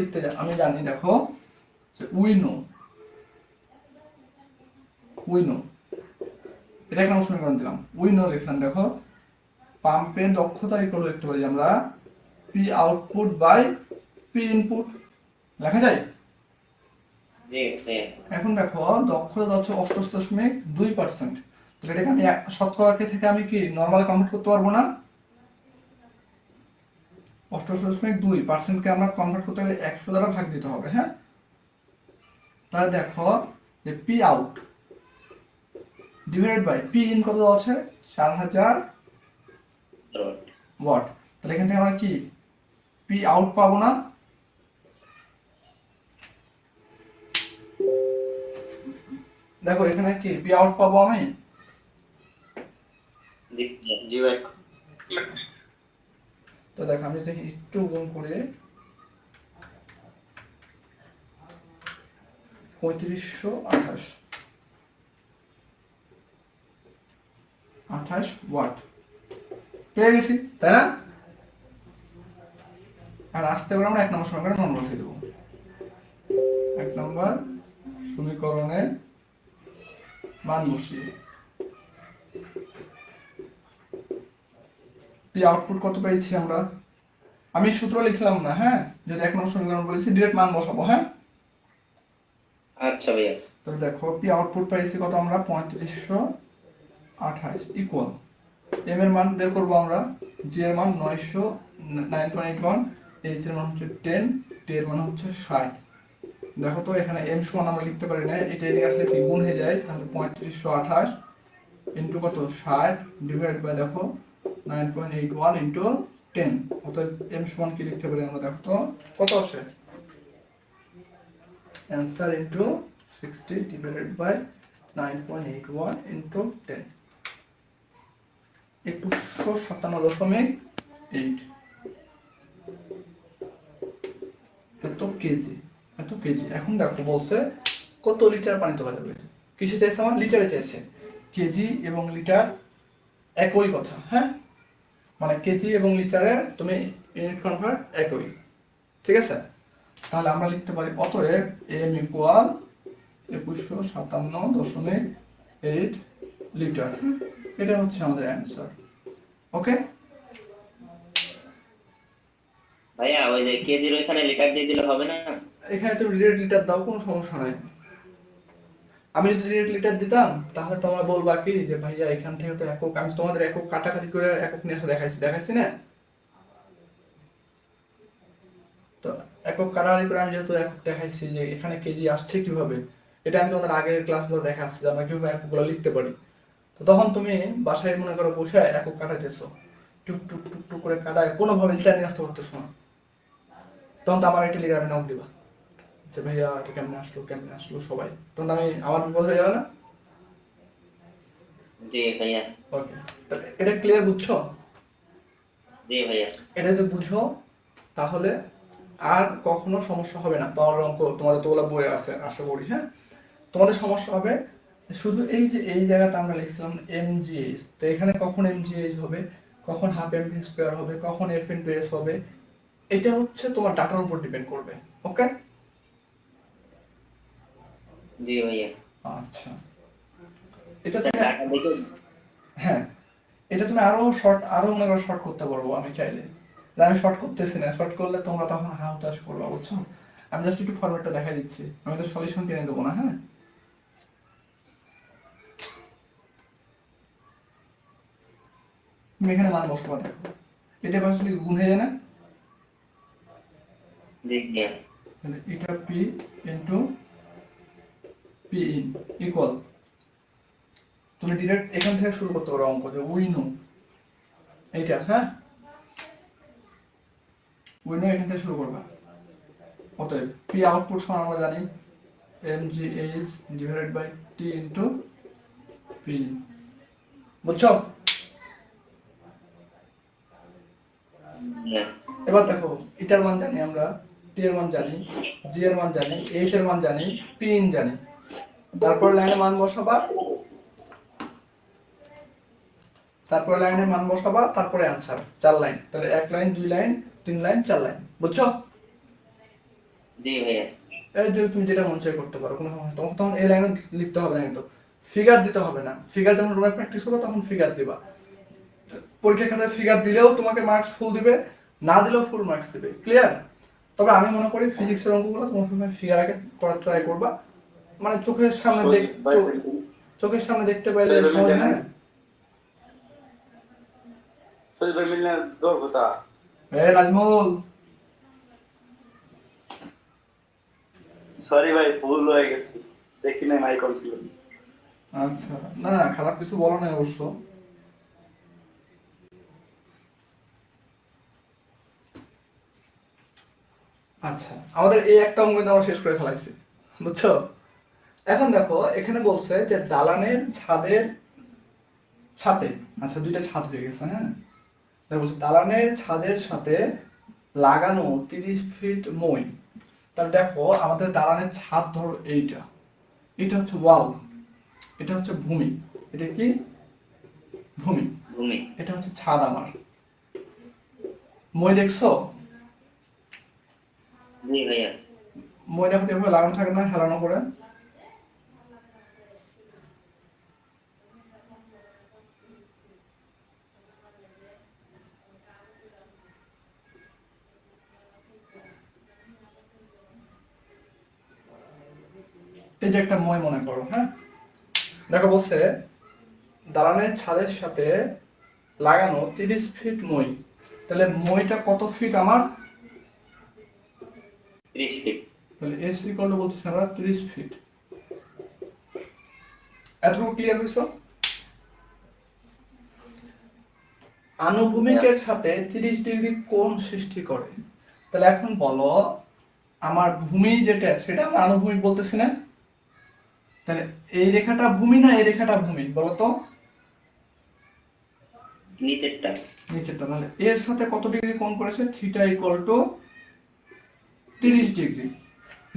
আমি জানি, দেখো উই নো এটা একটা সমীকরণ দিলাম, উই নো লিখলাম। দেখো পাম্পের দক্ষতা ইকুয়াল লিখতে পারি আমরা P output by P input, লেখা যায়? জি ভাইয়া। এখন দেখো দক্ষতা হচ্ছে 88.2%। তাহলে এটাকে আমি শতকরাকে থেকে আমি কি নরমাল কনভার্ট করতে পারবো না? 88.2%কে আমরা কনভার্ট করতে গেলে 100 দ্বারা ভাগ দিতে হবে। হ্যাঁ, তাহলে দেখো যে P out divided by P in কত আছে 4000 ওয়াট। ওয়াট। তাহলে এখান থেকে আমরা কি পি আউট পাবো না? দেখো এখানে কি পি আউট পাবো আমি? জি জি ভাই। তো দেখো আমি যদি একটু গুণ করে 3528 ওয়াট পেয়ে গেছি, তাই না? আর আসতে করে আমরা 1 নম্বর সমীকরণে মান বসিয়ে দেবো। 1 নম্বর সমীকরণে মান বসিয়ে পি আউটপুট কত পেয়েছি আমরা? আমি সূত্র লিখলাম না, হ্যাঁ, যদি 1 নম্বর সমীকরণ বলেছি ডিরেক্ট মান বসাবো, হ্যাঁ। আচ্ছা ভাইয়া। তাহলে দেখো পি আউটপুট পেয়েছি কত আমরা 3528 ইকুয়াল এম এর মান বের করবো আমরা, জি এর মান 9.81, এইচ এর মান হচ্ছে 10, টি এর মান হচ্ছে 60। দেখো তো এখানে এম সমান আমরা লিখতে পারি না, এটা এদিকে আসলে কি গুণ হয়ে যায়, তাহলে 3528 ইন্টু কত 60 ডিভাইড বাই দেখো 9.81 ইন্টু 10, অতএব এম সমান কি লিখতে পারি আমরা? দেখো তো কত আসে, answer into 60 divided by 9.81 into 10, 2157.8 এত কেজি। এখন দেখো বলছে কত লিটার পানি তোলা যাবে, কিসে চাইছে আমার? লিটারে চাইছে। কেজি এবং লিটার একই কথা, হ্যাঁ, মানে কেজি এবং লিটারে তুমি ইউনিট কনভার্ট একই, ঠিক আছে? তাহলে আমরা লিখতে পারি অতএব এম ইকুয়াল 2157.8 লিটার। এটা হচ্ছে আমাদের অ্যান্সার। ওকে ভাইয়া ওই যে কেজির ওইখানে লিটার দিয়ে দিলে হবে না? এখানে তুমি ডিরেক্ট লিটার দাও, কোনো সমস্যা নাই। আমি যদি ডিরেক্ট লিটার দিতাম তাহলে তোমরা বলবা কি যে ভাইয়া এখান থেকে তো একক, আমি তোমাদের একক কাটাকাটি করে একক নিয়ে এসে দেখাইছি না? তো একক কাটাকাটি করে আমি যেহেতু একক দেখাইছি যে এখানে কেজি আসছে কিভাবে, এটা আমি তোমাদের আগের ক্লাসগুলো দেখাচ্ছি যে আমরা কিভাবে এককগুলো লিখতে পারি। তো তখন তুমি বাসায় মনে করো বসে একক কাটাইতেছো, টুক টুক টুক টুক করে কাটায় কোনোভাবে লিটার নিয়ে আসতে পারতেছো না, তখন তো আমার একটা লিটার নক দিবা যে ভাইয়া এটা কেমনে আসলো সবাই, তখন আমি আমার বিপদ হয়ে যাবে না? জি ভাইয়া। ওকে, তাহলে এটা ক্লিয়ার, বুঝছো? জি ভাইয়া। এটা যদি বুঝো তাহলে আর কখনো সমস্যা হবে না। পাওয়ার অঙ্ক তোমাদের তো ওগুলো বইয়ে আছে আশা করি, হ্যাঁ। তোমাদের সমস্যা হবে শুধু এই যে এই জায়গাটা আমরা লিখছিলাম এমজিএইচ, তো এখানে কখন এমজিএইচ হবে, কখন হাফ এমভি স্কয়ার হবে, কখন এফ ইনটু এস হবে, এটা হচ্ছে তোমার ডাটার উপর ডিপেন্ড করবে। ওকে, জি ভাইয়া। আচ্ছা, এটা তুমি টাকা দেখে হ্যাঁ, এটা তুমি আরো মনে করো শর্ট করতে পারবো আমি চাইলে। আমি শর্ট করতেছি না, শর্ট করলে তোমরা তখন হা হুতাশ করবা, বুঝছো? আমি জাস্ট একটু ফরম্যাটটা দেখাই দিচ্ছি, আমি তো সলিউশন টেনে দেবো না, হ্যাঁ। তুমি এখানে মান বসাবা, দেখো এটা আসলে গুণ হয়ে যায় না? জি ভাইয়া। তাহলে এটা P into P in equal, তুমি ডিরেক্ট এখান থেকে শুরু করতে পারো অঙ্ক, যে উইনো এইটা, হ্যাঁ, উইনো এখান থেকে শুরু করবা। অতএব পি আউটপুট সমান আমরা জানি mgh divided by T into P, বুঝছো? হ্যাঁ। এবার দেখো এটার মান জানি আমরা, টি এর মান জানি, জি এর মান জানি, এইচ এর মান জানি, পি ইন জানি, তারপর লাইনে মান বসাবা, তারপরে অ্যান্সার 4 লাইন। তাহলে 1 লাইন 2 লাইন 3 লাইন 4 লাইন, বুঝছো? জি ভাইয়া। এই যে তুমি যেটা মন চাই করতে পারো, কোনো সমস্যা, তখন এই লাইনে লিখতে হবে না, কিন্তু ফিগার দিতে হবে না। ফিগার যখন রুমে প্র্যাকটিস করবে তখন ফিগার দিবা। পরীক্ষার খাতায় ফিগার দিলেও তোমাকে মার্কস ফুল দিবে, না দিলেও ফুল মার্কস দিবে, ক্লিয়ার? তবে আমি মনে করি ফিজিক্সের অঙ্কগুলো তোমার সবসময় ফিগার আগে করার ট্রাই করবা, মানে চোখের সামনে দেখতে পাইলে সহজ হয় না। নাজমুল, সরি ভাই, ভুল হয়ে গেছে, দেখি নাই মাইক অন ছিল। আচ্ছা, না না, খারাপ কিছু বলো না অবশ্য। আচ্ছা, আমাদের এই একটা অঙ্ক কিন্তু আমরা শেষ করে ফেলাইছি, বুঝছো? এখন দেখো এখানে বলছে যে দালানের ছাদের সাথে, আচ্ছা দুইটা ছাদ হয়ে গেছে, হ্যাঁ। দেখো বলছে দালানের ছাদের সাথে লাগানো 30 ফিট মই। তাহলে দেখো আমাদের দালানের ছাদ ধরো এইটা, এটা হচ্ছে ওয়াল, এটা হচ্ছে ভূমি, এটা কি ভূমি, ভূমি। এটা হচ্ছে ছাদ আমার। মই দেখছো? জি ভাইয়া। মই দেখো এভাবে লাগানো থাকে না, হেলানো করে। এই যে একটা মই মনে করো, হ্যাঁ। দেখো বলছে দালানের ছাদের সাথে লাগানো 30 ফিট মই। তাহলে মইটা কত ফিট আমার? 30 ফিট। তাহলে এস ইকুয়াল টু বলতেছি আমরা 30 ফিট। এতটুকু ক্লিয়ার হয়েছে? আনুভূমিকের সাথে 30 ডিগ্রি কোণ সৃষ্টি করে। তাহলে এখন বলো আমার ভূমি যেটা সেটা আমরা আনুভূমিক বলতেছি না? তাহলে এই রেখাটা ভূমি না এই রেখাটা ভূমি বলো তো? নিচেরটা। নিচেরটা। তাহলে এর সাথে কত ডিগ্রি কোণ করেছে? Theta equal to 30 degree.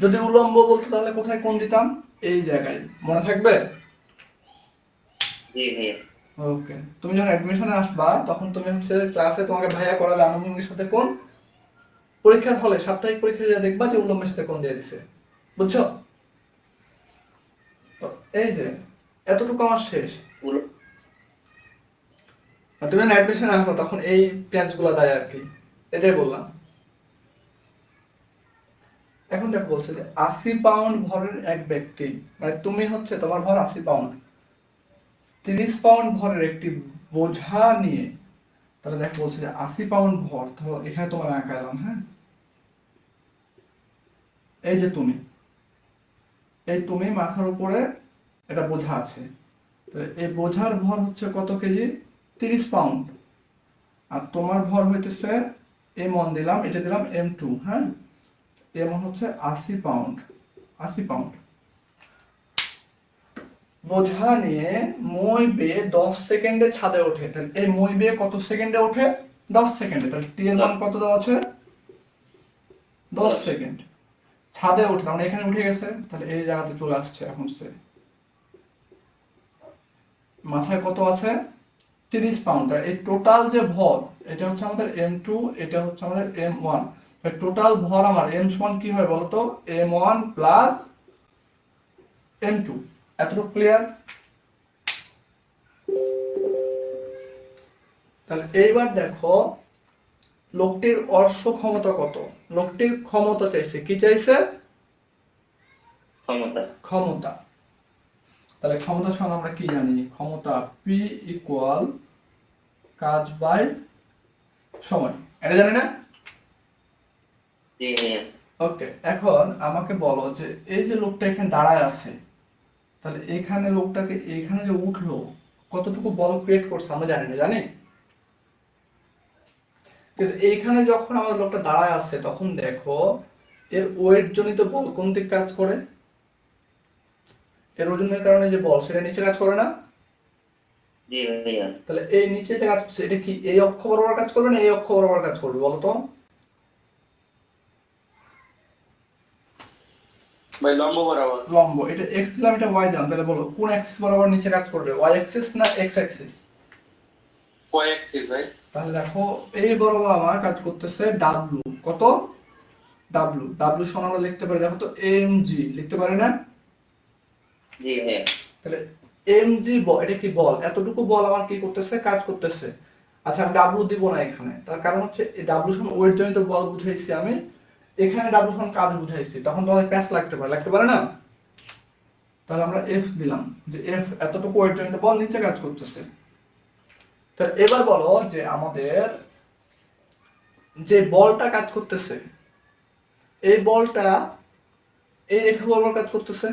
যদি উলম্ব বলতো তাহলে কোথায় কোণ দিতাম? এই জায়গায়, মনে থাকবে? জি ভাইয়া। ওকে, তুমি যখন অ্যাডমিশনে আসবা তখন তুমি হচ্ছে ক্লাসে তোমাকে ভাইয়া করাবে আনুভূমিকের সাথে কোণ, পরীক্ষার হলে সাপ্তাহিক পরীক্ষা দিয়ে দেখবা যে উলম্বের সাথে কোণ দিয়ে দিছে, বুঝছো? তো এই যে এতটুকু আমার শেষ। আর তুমি যখন অ্যাডমিশনে আসবা তখন এই প্ল্যান্স দেয় আর কি, এটাই বললাম। এখন দেখো বলছে যে 80 পাউন্ড ভরের এক ব্যক্তি, মানে তুমি হচ্ছে তোমার ভর 80 পাউন্ড, 30 পাউন্ড ভরের একটি বোঝা নিয়ে। তাহলে দেখো বলছে যে 80 পাউন্ড ভর, ধরো এখানে তোমার আঁকা এলাম, হ্যাঁ। এই যে তুমি, এই তুমি মাথার উপরে এটা বোঝা আছে, তো এই বোঝার ভর হচ্ছে কত কেজি? 30 পাউন্ড। আর তোমার ভর হইতেছে, এম ওয়ান দিলাম, এটা দিলাম M2, হ্যাঁ। এমন হচ্ছে 80 পাউন্ড। 80 পাউন্ড বোঝা নিয়ে মই বেয়ে 10 সেকেন্ডে ছাদে ওঠে। তাহলে এই মই বেয়ে কত সেকেন্ডে ওঠে? 10 সেকেন্ডে। তাহলে টি এর মান কত দেওয়া আছে? 10 সেকেন্ড। ছাদে ওঠে, মানে এখানে উঠে গেছে, তাহলে এই জায়গাতে চলে আসছে। এখন সে মাথায় কত আছে? 30 পাউন্ড। এই টোটাল যে ভর, এটা হচ্ছে আমাদের M2, এটা হচ্ছে আমাদের M1। টোটাল ভর আমার M সমান কি হয় বলতো? M1 plus M2। এতটুকু ক্লিয়ার? তাহলে এইবার দেখো লোকটির অশ্ব ক্ষমতা কত? লোকটির ক্ষমতা চাইছে, কি চাইছে? ক্ষমতা। ক্ষমতা। তাহলে ক্ষমতা সমান আমরা কি জানি? ক্ষমতা P ইকুয়াল কাজ বাই সময়, এটা জানি না? জি ভাইয়া। ওকে, এখন আমাকে বলো যে এই যে লোকটা এখানে দাঁড়ায় আছে, তাহলে এখানে লোকটাকে এখানে যে উঠলো কতটুকু বল ক্রিয়েট করছে আমরা জানি না, জানি? কিন্তু এইখানে যখন আমাদের লোকটা দাঁড়ায় আছে তখন দেখো এর ওয়েট জনিত বল কোন দিক কাজ করে? এর ওজনের কারণে যে বল সেটা নিচে কাজ করে না? জি ভাইয়া। তাহলে এই নিচে যে কাজ করছে এটা কি এই অক্ষ বরাবর কাজ করবে না এই অক্ষ বরাবর কাজ করবে বলো তো? ভাই লম্ব বরাবর। লম্ব। এটা এক্স দিলাম, এটা ওয়াই দিলাম, তাহলে বলো কোন অ্যাক্সিস বরাবর নিচে কাজ করবে? ওয়াই অ্যাক্সিস না এক্স অ্যাক্সিস? ওয়াই অ্যাক্সিস ভাই। তাহলে দেখো এই বরাবর আমার কাজ করতেছে ডাব্লু। কত? ডাব্লু। ডাব্লু সমান আমরা লিখতে পারি, দেখো তো এম জি লিখতে পারি না? জি ভাইয়া। তাহলে এম জি এটা কি বল? এতটুকু বল আমার কি করতেছে? কাজ করতেছে। আচ্ছা আমি ডাব্লু দিব না এখানে, তার কারণ হচ্ছে এই ডাব্লু সমান ওয়েট জনিত বল বুঝাইছি আমি, এখানে ডাব্লু সমান কাজ বুঝাইছি, তখন তোমাদের ক্যাশ লাগতে পারে, লাগতে পারে না? তাহলে আমরা এফ দিলাম, যে এফ এতটুকু ওয়েট জনিত বল নিচে কাজ করতেছে। তাহলে এবার বলো যে আমাদের যে বলটা কাজ করতেছে, এই বলটা এই রেখা বরাবর কাজ করতেছে,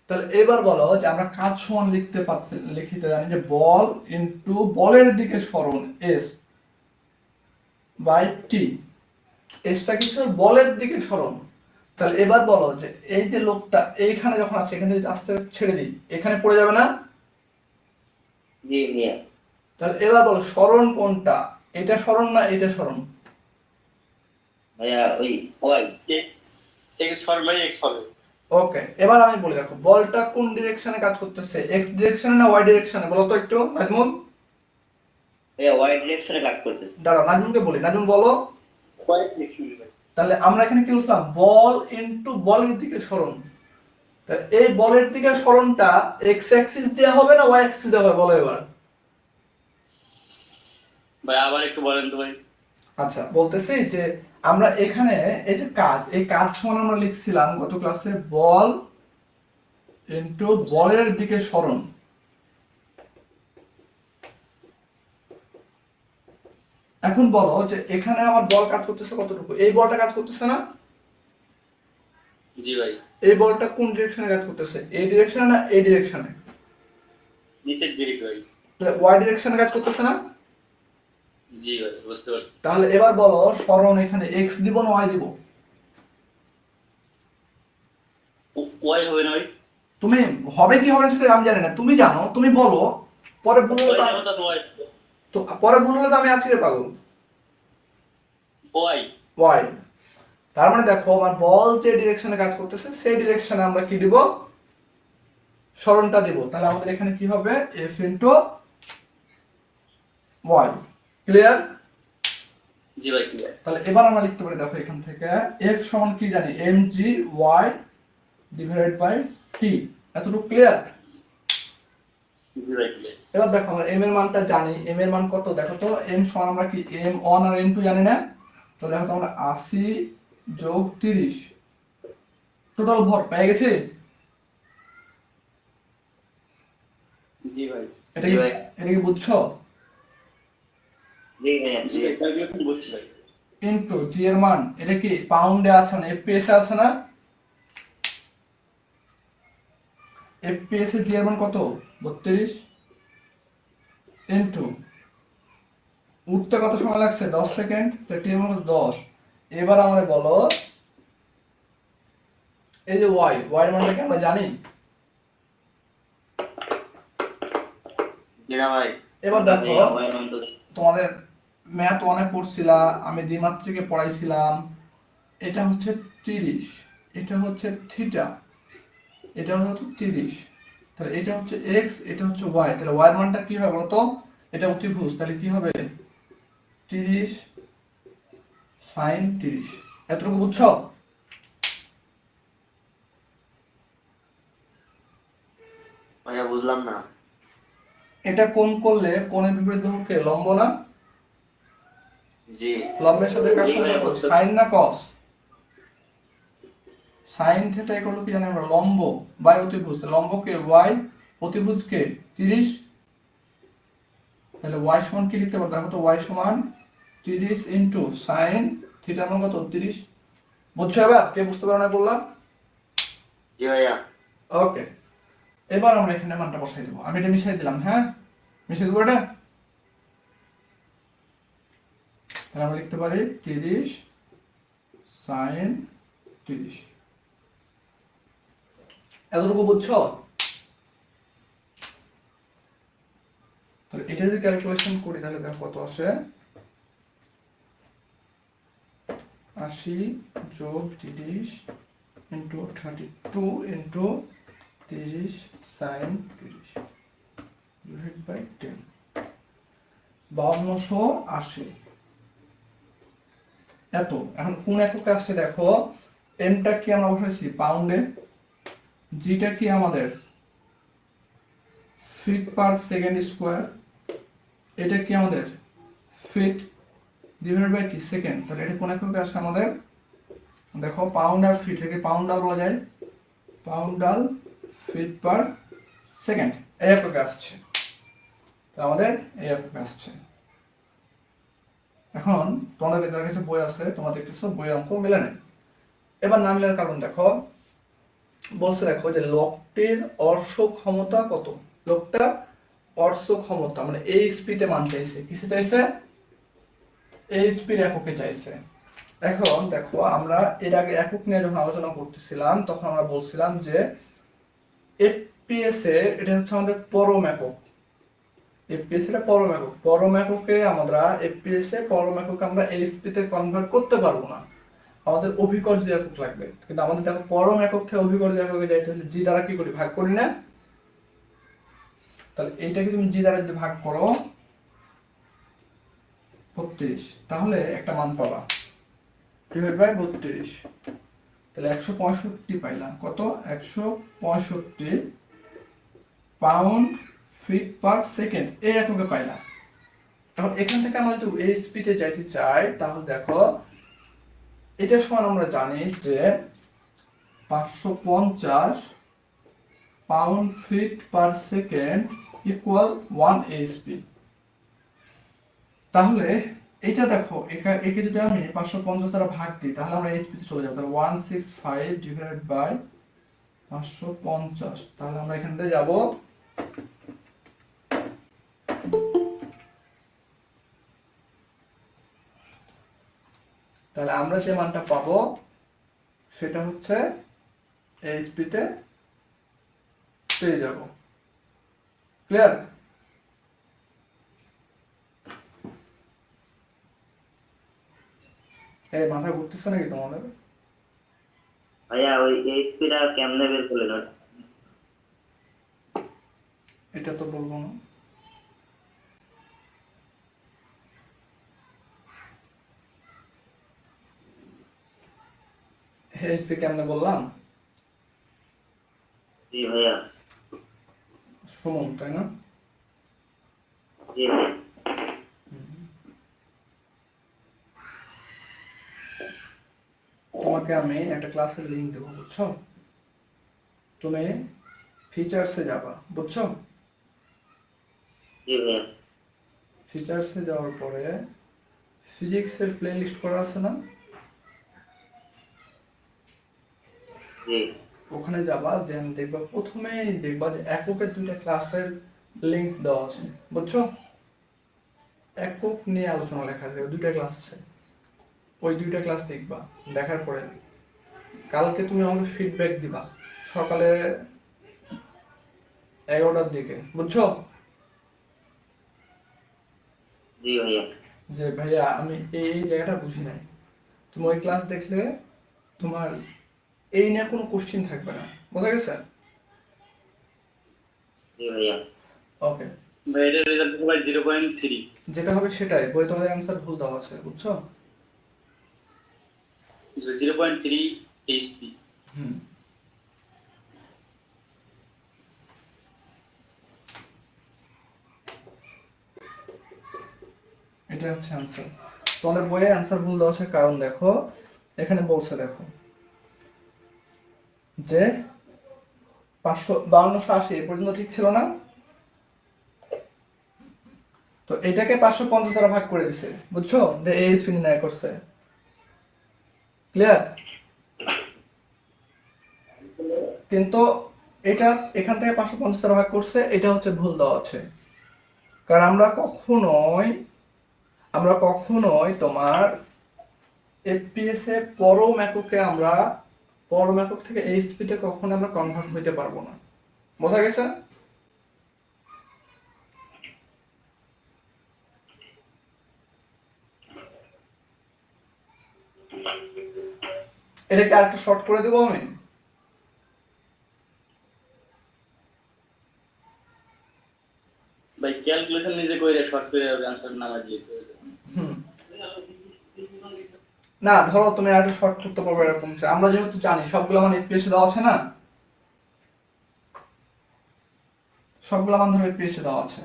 তাহলে এবার বলো যে আমরা কাজ সমান লিখতে জানি যে বল ইনটু বলের দিকে সরণ এস বাই টি। এসটা কিছু বলের দিকে সরণ। তাহলে এবার বলো যে এই যে লোকটা এইখানে যখন আছে এখানে যদি আস্তে ছেড়ে দিই এখানে পড়ে যাবে না? জি মিয়া। তাহলে এবার বলো সরণ কোনটা, এটা সরণ না এটা সরণ? ভাইয়া ওই Y. X for by X হবে। ওকে, এবার আমি বলি দেখো বলটা কোন ডিরেকশনে কাজ করতেছে, এক্স ডিরেকশনে না ওয়াই ডিরেকশনে বলো তো একটু নাজমুল। ভাইয়া ওয়াই ডিরেকশনে কাজ করতেছে। দাঁড়াও নাজমুলকে বলি, নাজমুল বলো। ওয়াই ডিরেকশন ভাই। তাহলে আমরা এখানে কি বলছিলাম বল ইনটু বলের দিকে সরণ। তাহলে এই বলের দিকে সরণটা এক্স অ্যাক্সিস দেওয়া হবে না ওয়াই অ্যাক্সিস দেওয়া হবে বলো এবার। ভাই আবার একটু বলেন তো ভাই। আচ্ছা বলতেছি যে আমরা এখানে এই যে কাজ, এই কাজ সমান আমরা লিখছিলাম গত ক্লাসে বল ইনটু বলের দিকে সরণ। এখন বলো যে এখানে আমার বল কাজ করতেছে কতটুকু, এই বলটা কাজ করতেছে না? জি ভাই। এই বলটা কোন ডিরেকশনে কাজ করতেছে, এই ডিরেকশনে না এই ডিরেকশনে? নিচের দিকে ভাই। তাহলে ওয়াই ডিরেকশনে কাজ করতেছে না? জি ভাই বুঝতে পারছি। তাহলে এবার বলো সরণ এখানে এক্স দিব না ওয়াই দিব? ওয়াই হবে না ভাই? তুমি হবে কি হবে না সেটা আমি জানি না, তুমি জানো, তুমি বলো। পরে ভুল হলে ওয়াই যাবে তো ওয়াই। তো পরে ভুল হলে তো আমি আজকে পাগল। ওয়াই। ওয়াই। তার মানে দেখো আমার বল যে ডিরেকশনে কাজ করতেছে সেই ডিরেকশনে আমরা কি দিব, সরণটা দিব। তাহলে আমাদের এখানে কি হবে এফ ইনটু ওয়াই। ক্লিয়ার? জি ভাই ক্লিয়ার। তাহলে এবার আমরা লিখতে পারি দেখো এখান থেকে এফ সমান কি জানি M G Y divided by T. এতটুকু ক্লিয়ার? জি ভাই ক্লিয়ার। এবার দেখো আমরা এম এর মানটা জানি, এম এর মান কত দেখো তো, এম সমান আমরা কি এম ওয়ান আর এম টু জানি না? তো দেখো তো আমরা 80 যোগ 30 টোটাল ভর পেয়ে গেছি। জি ভাই। এটা কি এটা কি বুঝছো? জি ভাইয়া জি জি। ভাই ক্যালকুলেশন করছি ভাই। ইনটু জি এর মান এটা কি পাউন্ডে আছে না এফপিএস এ আছে না? এফপিএস এ জি এর মান কত 32 ইনটু উঠতে কত সময় লাগছে 10 সেকেন্ড, তো টি এর মান 10। এবার আমাদের বলো এই যে ওয়াই এর মানটা কি আমরা জানি? জি না ভাই। এবার দেখো ভাইয়া ওয়াই মান তো তোমাদের ম্যাথ অনেক পড়ছিলা, আমি দ্বিমাত্রিকে পড়াইছিলাম। এটা হচ্ছে 30, এটা হচ্ছে থিটা, এটা হচ্ছে 30। তাহলে এটা হচ্ছে এক্স, এটা হচ্ছে ওয়াই। তাহলে ওয়াই এর মানটা কি হবে বলতো, এটা অতিভুজ, তাহলে কি হবে 30 sin 30। এতটুকু বুঝছো? ভাইয়া বুঝলাম না। এটা কোণ করলে কোণের বিপরীত বাহুকে লম্ব না? জি। লম্বের সাথে কার সম্পর্ক, সাইন না কস? সাইন থিটা ইকুয়াল টু কি জানি আমরা, লম্ব বাই অতিভুজ। লম্বকে ওয়াই, অতিভুজকে 30। তাহলে ওয়াই সমান কি লিখতে পারো দেখো তো, ওয়াই সমান 30 ইনটু সাইন থিটার মান কত 30। বুঝছো এবার? কে বুঝতে পারো না বললাম? জি ভাইয়া। ওকে, এবার আমরা এখানে মানটা বসাই দেবো। আমি এটা মিশাই দিলাম, হ্যাঁ মিশাই দেবো এটা। তাহলে আমরা লিখতে পারি 30 সাইন 30। এতটুকু বুঝছো? তাহলে এটা যদি ক্যালকুলেশন করি তাহলে দেখো কত আসে, 80 যোগ 30 into 32 into 30 sine 30 divide by 10, 5280। এত। এখন কোন এককে আসছে দেখো, এমটা কি আমরা বসাইছি পাউন্ডে, জিটা কি আমাদের ফিট পার সেকেন্ড স্কোয়ার, এটা কি আমাদের ফিট ডিভাইড বাই কি সেকেন্ড। তাহলে এটা কোন এককে আসছে আমাদের দেখো, পাউন্ড আর ফিট, এটাকে পাউন্ডাল বলা যায়, পাউন্ডাল ফিট পার সেকেন্ড এই এককে আসছে। তো আমাদের এই এককে আসছে। এখন তোমাদের যার কাছে বই আছে তোমরা দেখতেছো বই অঙ্ক মিলে নেই। এবার না মিলার কারণ দেখো, বলছে দেখো যে লোকটির অর্শ ক্ষমতা কত, লোকটার অর্শ ক্ষমতা মানে এইচপিতে মান চাইছে, কিসে চাইছে, এইচপির এককে চাইছে। এখন দেখো আমরা এর আগে একক নিয়ে যখন আলোচনা করতেছিলাম তখন আমরা বলছিলাম যে এফপিএস এর এটা হচ্ছে আমাদের পরম একক, এফপিএস এর পরম একক, পরম এককে আমরা এফপিএস এর পরম এককে আমরা এইচপি তে কনভার্ট করতে পারবো না, আমাদের অভিকর্ষ একক লাগবে। কিন্তু আমাদের দেখো পরম একক থেকে অভিকর্ষ এককে যাইতে হলে জি দ্বারা কি করি, ভাগ করি না? তাহলে এইটাকে তুমি জি দ্বারা যদি ভাগ করো 32, তাহলে একটা মান পাবা ডিভাইড বাই 32, তাহলে 165 পাইলাম। কত? 165 পাউন্ড ফিট পার সেকেন্ড এই এককে পাইলাম। এখন এখান থেকে আমরা যদি এইচপি তে যাইতে চাই তাহলে দেখো এটা সমান আমরা জানি যে 550 pound feet per second equal 1 HP. তাহলে এটা দেখো একে যদি আমি 550 দ্বারা ভাগ দিই তাহলে আমরা এইচপি তে চলে যাব, তাহলে 165 ডিভাইডেড বাই 550, তাহলে আমরা এখান থেকে যাব তাহলে আমরা যে মানটা পাবো সেটা হচ্ছে এইচপি তে পেয়ে যাব। ক্লিয়ার? এই মাথা ঘুরতেছে নাকি তোমাদের? ভাইয়া ওই এইচপিটা কেমনে বের করলেন? এটা তো বলবো না। এইচপি কেমনে বললাম? জি ভাইয়া। সুমন, তাই না? জি ভাইয়া। তোমাকে আমি একটা ক্লাসের লিংক দেবো, বুঝছো? তুমি ফিচার্সে যাবা, বুঝছো? জি ভাইয়া। ফিচার্সে যাওয়ার পরে ফিজিক্সের প্লে লিস্ট করা আছে না, জি। ওখানে যাবা, দেন দেখবা প্রথমেই দেখবা যে এককের দুইটা ক্লাসের লিংক দেওয়া আছে, বুঝছো? একক নিয়ে আলোচনা লেখা আছে, দুইটা ক্লাস আছে, ওই দুইটা ক্লাস দেখবা। দেখার পরে কালকে তুমি আমাকে ফিডব্যাক দিবা সকালে 11টার দিকে, বুঝছো? জি ভাইয়া। যে ভাইয়া আমি এই জায়গাটা বুঝি নাই, তুমি ওই ক্লাস দেখলে তোমার এই নিয়ে কোনো কোশ্চিন থাকবে না, বোঝা গেছে? জি ভাইয়া। ওকে, ভাইয়ের রেজাল্ট হবে 0.3, যেটা হবে সেটাই, বই তোমাদের অ্যান্সার ভুল দেওয়া আছে, বুঝছো? 0.3 এইচপি। হুম, এটা হচ্ছে অ্যান্সার। তোমাদের বইয়ে অ্যান্সার ভুল দেওয়া আছে কারণ দেখো এখানে বলছে, দেখো যে 55280 এ পর্যন্ত ঠিক ছিল না, তো এটাকে 550 দ্বারা ভাগ করে দিছে, বুঝছো? যে এইচপি নির্ণয় করছে। ক্লিয়ার? কিন্তু এটা এখান থেকে 550 দ্বারা ভাগ করছে, এটা হচ্ছে ভুল দেওয়া আছে। কারণ আমরা কখনোই তোমার এফপিএস এ পরম একক থেকে এইচপি তে কখনো আমরা কনভার্ট হইতে পারবো না, বোঝা গেছে? এটাকে আরেকটু শর্ট করে দেবো আমি। ভাই ক্যালকুলেশন নিজে কইরা শর্ট করে आंसर না লাগিয়ে হুম, না ধরো তুমি আরেকটু শর্ট করতে পারবে এরকম, আমরা যেহেতু জানি সবগুলো মান এফপিএস এ দেওয়া আছে না, সবগুলো মান ধরো এফপিএস এ দেওয়া আছে,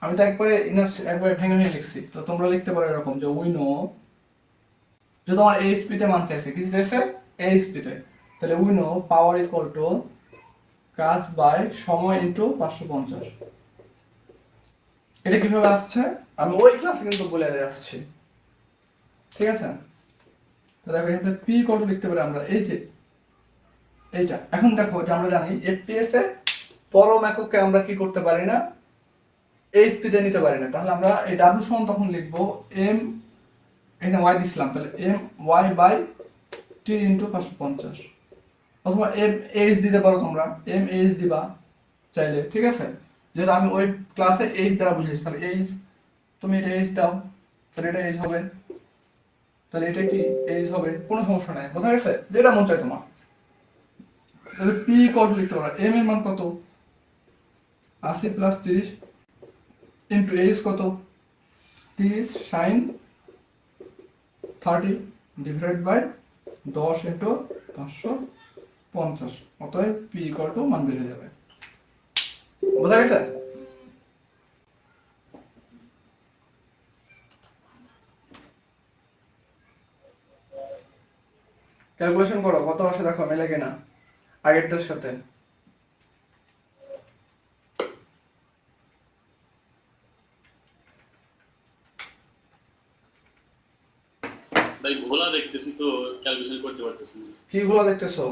আমি তো একবারে ভেঙে ভেঙে লিখছি, তো তোমরা লিখতে পারো এরকম যে উই নো, যে তোমার এইচপি তে মান চাইছে, কি চাইছে? এইচপি তে, তাহলে we know power equal to কাজ বাই সময় ইনটু 550। এটা কিভাবে আসছে আমি ওই ক্লাসে কিন্তু বলে আসছি, ঠিক আছে? তো দেখো এখানে পি ইকুয়াল টু লিখতে পারি আমরা এই যে এইটা। এখন দেখো যে আমরা জানি এফপিএস এ পরম এককে আমরা কি করতে পারি না, এইচপি তে নিতে পারি না। তাহলে আমরা এই ডাব্লিউ সমান তখন লিখবো এম, এখানে ওয়াই দিছিলাম, তাহলে M Y by T into 550, অথবা এম এইচ দিতে পারো তোমরা, এম এইচ দিবা চাইলে, ঠিক আছে। যেহেতু আমি ওই ক্লাসে এইচ দ্বারা বুঝেছি, তাহলে এইচ, তুমি এটা এইচ দাও, তাহলে এটা এইচ হবে, তাহলে এটা কি এইচ হবে, কোনো সমস্যা নাই, বোঝা গেছে, যেটা মন চায় তোমার। তাহলে পি কত লিখতে পারো, এম এর মান কত 80 প্লাস 30 ইন্টু এইচ কত 30 সাইন 30 ডিভাইড বাই 10 ইন্টু 550, অতএব পি কত মান বের হয়ে যাবে। বোঝা গেছে? ক্যালকুলেশন করো কত আসে, দেখো মেলে কিনা আগেরটার সাথে। ভাই ঘোলা দেখতেছি তো ক্যালকুলেশন করতে পারতেছি না। কি গুলো দেখতেছো?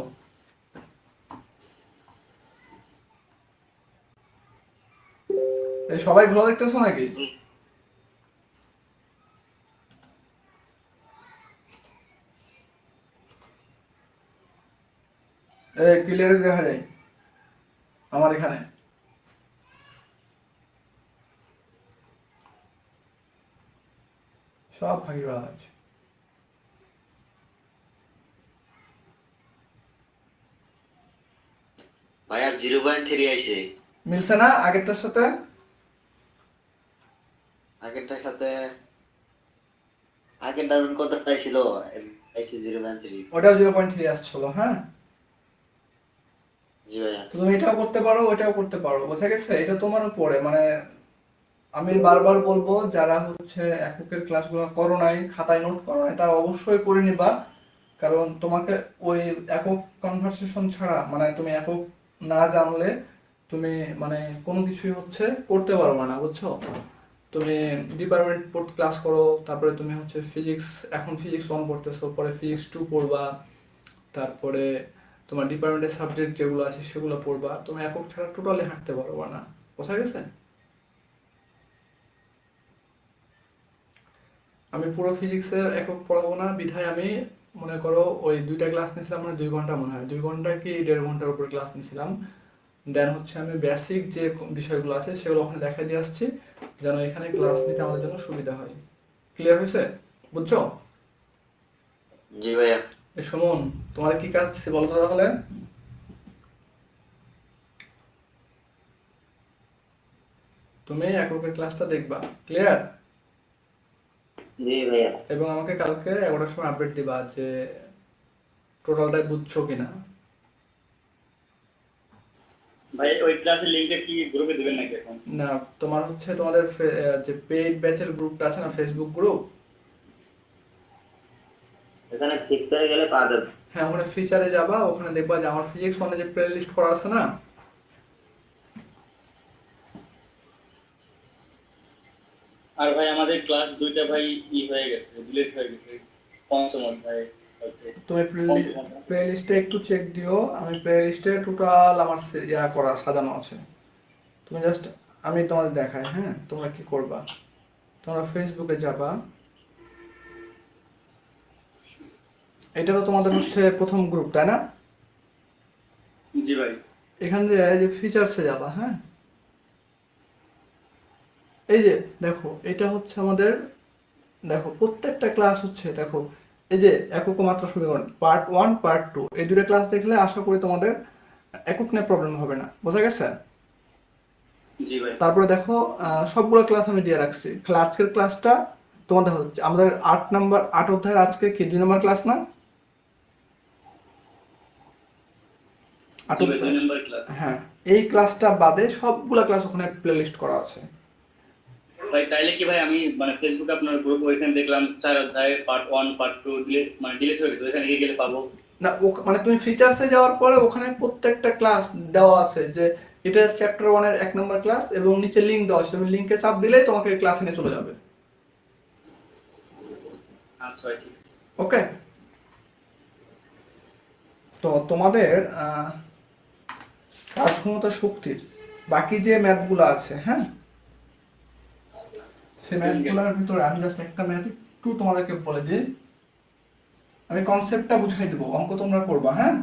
এই সবাই গুলো দেখতেছো নাকি? এই ক্লিয়ার দেখা যায় আমার এখানে। সব ফাঁকি করা আছে। ভাই আর 0.3 আইছে মিলছে না আগেরটার সাথে? আগেরটার সাথে। আগেরটার কত ছিল? আইছে 0.3। ওটাও 0.3 আসছিল, হ্যাঁ। জি ভাইয়া। তো তুমি এটাও করতে পারো, ওটাও করতে পারো, বোঝা গেছে? এটা তোমার উপরে, মানে আমি বারবার বলবো যারা হচ্ছে এককের ক্লাসগুলো করো নাই, খাতায় নোট করো নাই, তারা অবশ্যই করে নিবা। কারণ তোমাকে ওই একক কনভারসেশন ছাড়া, মানে তুমি একক না জানলে তুমি মানে কোনো কিছুই হচ্ছে করতে পারবে না, বুঝছো? তুমি ডিপার্টমেন্ট ক্লাস করো, তারপরে তুমি হচ্ছে ফিজিক্স, এখন ফিজিক্স 1 পড়তেছো, পরে ফিজিক্স 2 পড়বা, তারপরে তোমার ডিপার্টমেন্টের সাবজেক্ট যেগুলো আছে সেগুলো পড়বা, তুমি একক ছাড়া টোটালি হাঁটতে পারবে না, বোঝা গেছে? আমি পুরো ফিজিক্সের একক পড়াবো না, বিধায় আমি মনে করো ওই 2টা ক্লাস নিয়েছিলাম, মানে 2 ঘন্টা, মনে হয় 2 ঘন্টা কি 1.5 ঘন্টার উপরে ক্লাস নিয়েছিলাম। দেন হচ্ছে আমি বেসিক যে বিষয়গুলো আছে সেগুলো ওখানে দেখাই দিয়ে আসছি, যেন এখানে ক্লাস নিতে আমাদের জন্য সুবিধা হয়। ক্লিয়ার হয়েছে? বুঝছো? জি ভাইয়া। এই সুমন, তোমার কি কাজ দিচ্ছে বলো তো তাহলে। তুমি এককের ক্লাসটা দেখবা, ক্লিয়ার? জি ভাইয়া। এবং আমাকে কালকে 11টার সময় আপডেট দিবা যে টোটালটাই বুঝছো কিনা। ভাই ওই ক্লাসের লিংকটা কি গ্রুপে দিবেন নাকি এখন? না, তোমার হচ্ছে তোমাদের যে পেইড ব্যাচের গ্রুপটা আছে না, ফেসবুক গ্রুপ, এখানে ফিক্সারে গেলে পাওয়া যাবে। হ্যাঁ ওখানে ফিচারে যাবা, ওখানে দেখবা যে আমার ফিজিক্স 1 যে প্লে লিস্ট করা আছে না, আর ভাই আমাদের ক্লাস 2টা ভাই হয়ে গেছে, ডিলিট হয়ে গেছে। পঞ্চম অধ্যায় হচ্ছে। তুমি প্লে লিস্টে একটু চেক দিও। আমি প্লে লিস্টে টোটাল আমার ইয়া করা সাজানো আছে, তুমি জাস্ট, আমি তোমাদের দেখাই, হ্যাঁ তোমরা কি করবা, তোমরা ফেসবুকে যাবা, এটা তো তোমাদের হচ্ছে প্রথম গ্রুপ, তাই না? জি ভাই। এখান দিয়ে যে ফিচার্সে যাবা, হ্যাঁ এই যে দেখো এটা হচ্ছে আমাদের, দেখো প্রত্যেকটা ক্লাস হচ্ছে, দেখো এই যে একক ও মাত্রা সমীকরণ পার্ট 1 পার্ট 2, এই দুটো ক্লাস দেখলে আশা করি তোমাদের একক নিয়ে প্রবলেম হবে না, বোঝা গেছে? জি ভাই। তারপরে দেখো সবগুলো ক্লাস আমি দিয়ে রাখছি। খালি আজকের ক্লাসটা তোমাদের হচ্ছে আমাদের 8 অধ্যায়ের আজকে কি 2 নম্বর ক্লাস না? 8 জি ভাই, 2 নম্বর ক্লাস। হ্যাঁ, এই ক্লাসটা বাদে সবগুলা ক্লাস ওখানে প্লেলিস্ট করা আছে। ভাই তাইলে কি ভাই আমি মানে ফেসবুকে আপনার গ্রুপ ওইখানে দেখলাম 4 অধ্যায় পার্ট 1 পার্ট 2 ডিলিট ডিলিট হয়ে গেছে, ওইখানে গিয়ে গেলে পাবো? না মানে তুমি ফিচার্সে যাওয়ার পরে ওখানে প্রত্যেকটা ক্লাস দেওয়া আছে, যে এটা চ্যাপ্টার 1 এর 1 নম্বর ক্লাস, এবং নিচে লিংক দেওয়া আছে, তুমি লিংকে চাপ দিলেই তোমাকে ক্লাসে নিয়ে চলে যাবে। আচ্ছা ভাই, ঠিক আছে। ওকে। তো তোমাদের কাজ ক্ষমতা শক্তির বাকি যে ম্যাথগুলো আছে, হ্যাঁ, সেই ম্যাথগুলোর ভিতরে আমি জাস্ট একটা ম্যাথ একটু তোমাদেরকে বলে দিই, আমি কনসেপ্টটা বুঝাই দেবো, অঙ্ক তোমরা করবা, হ্যাঁ।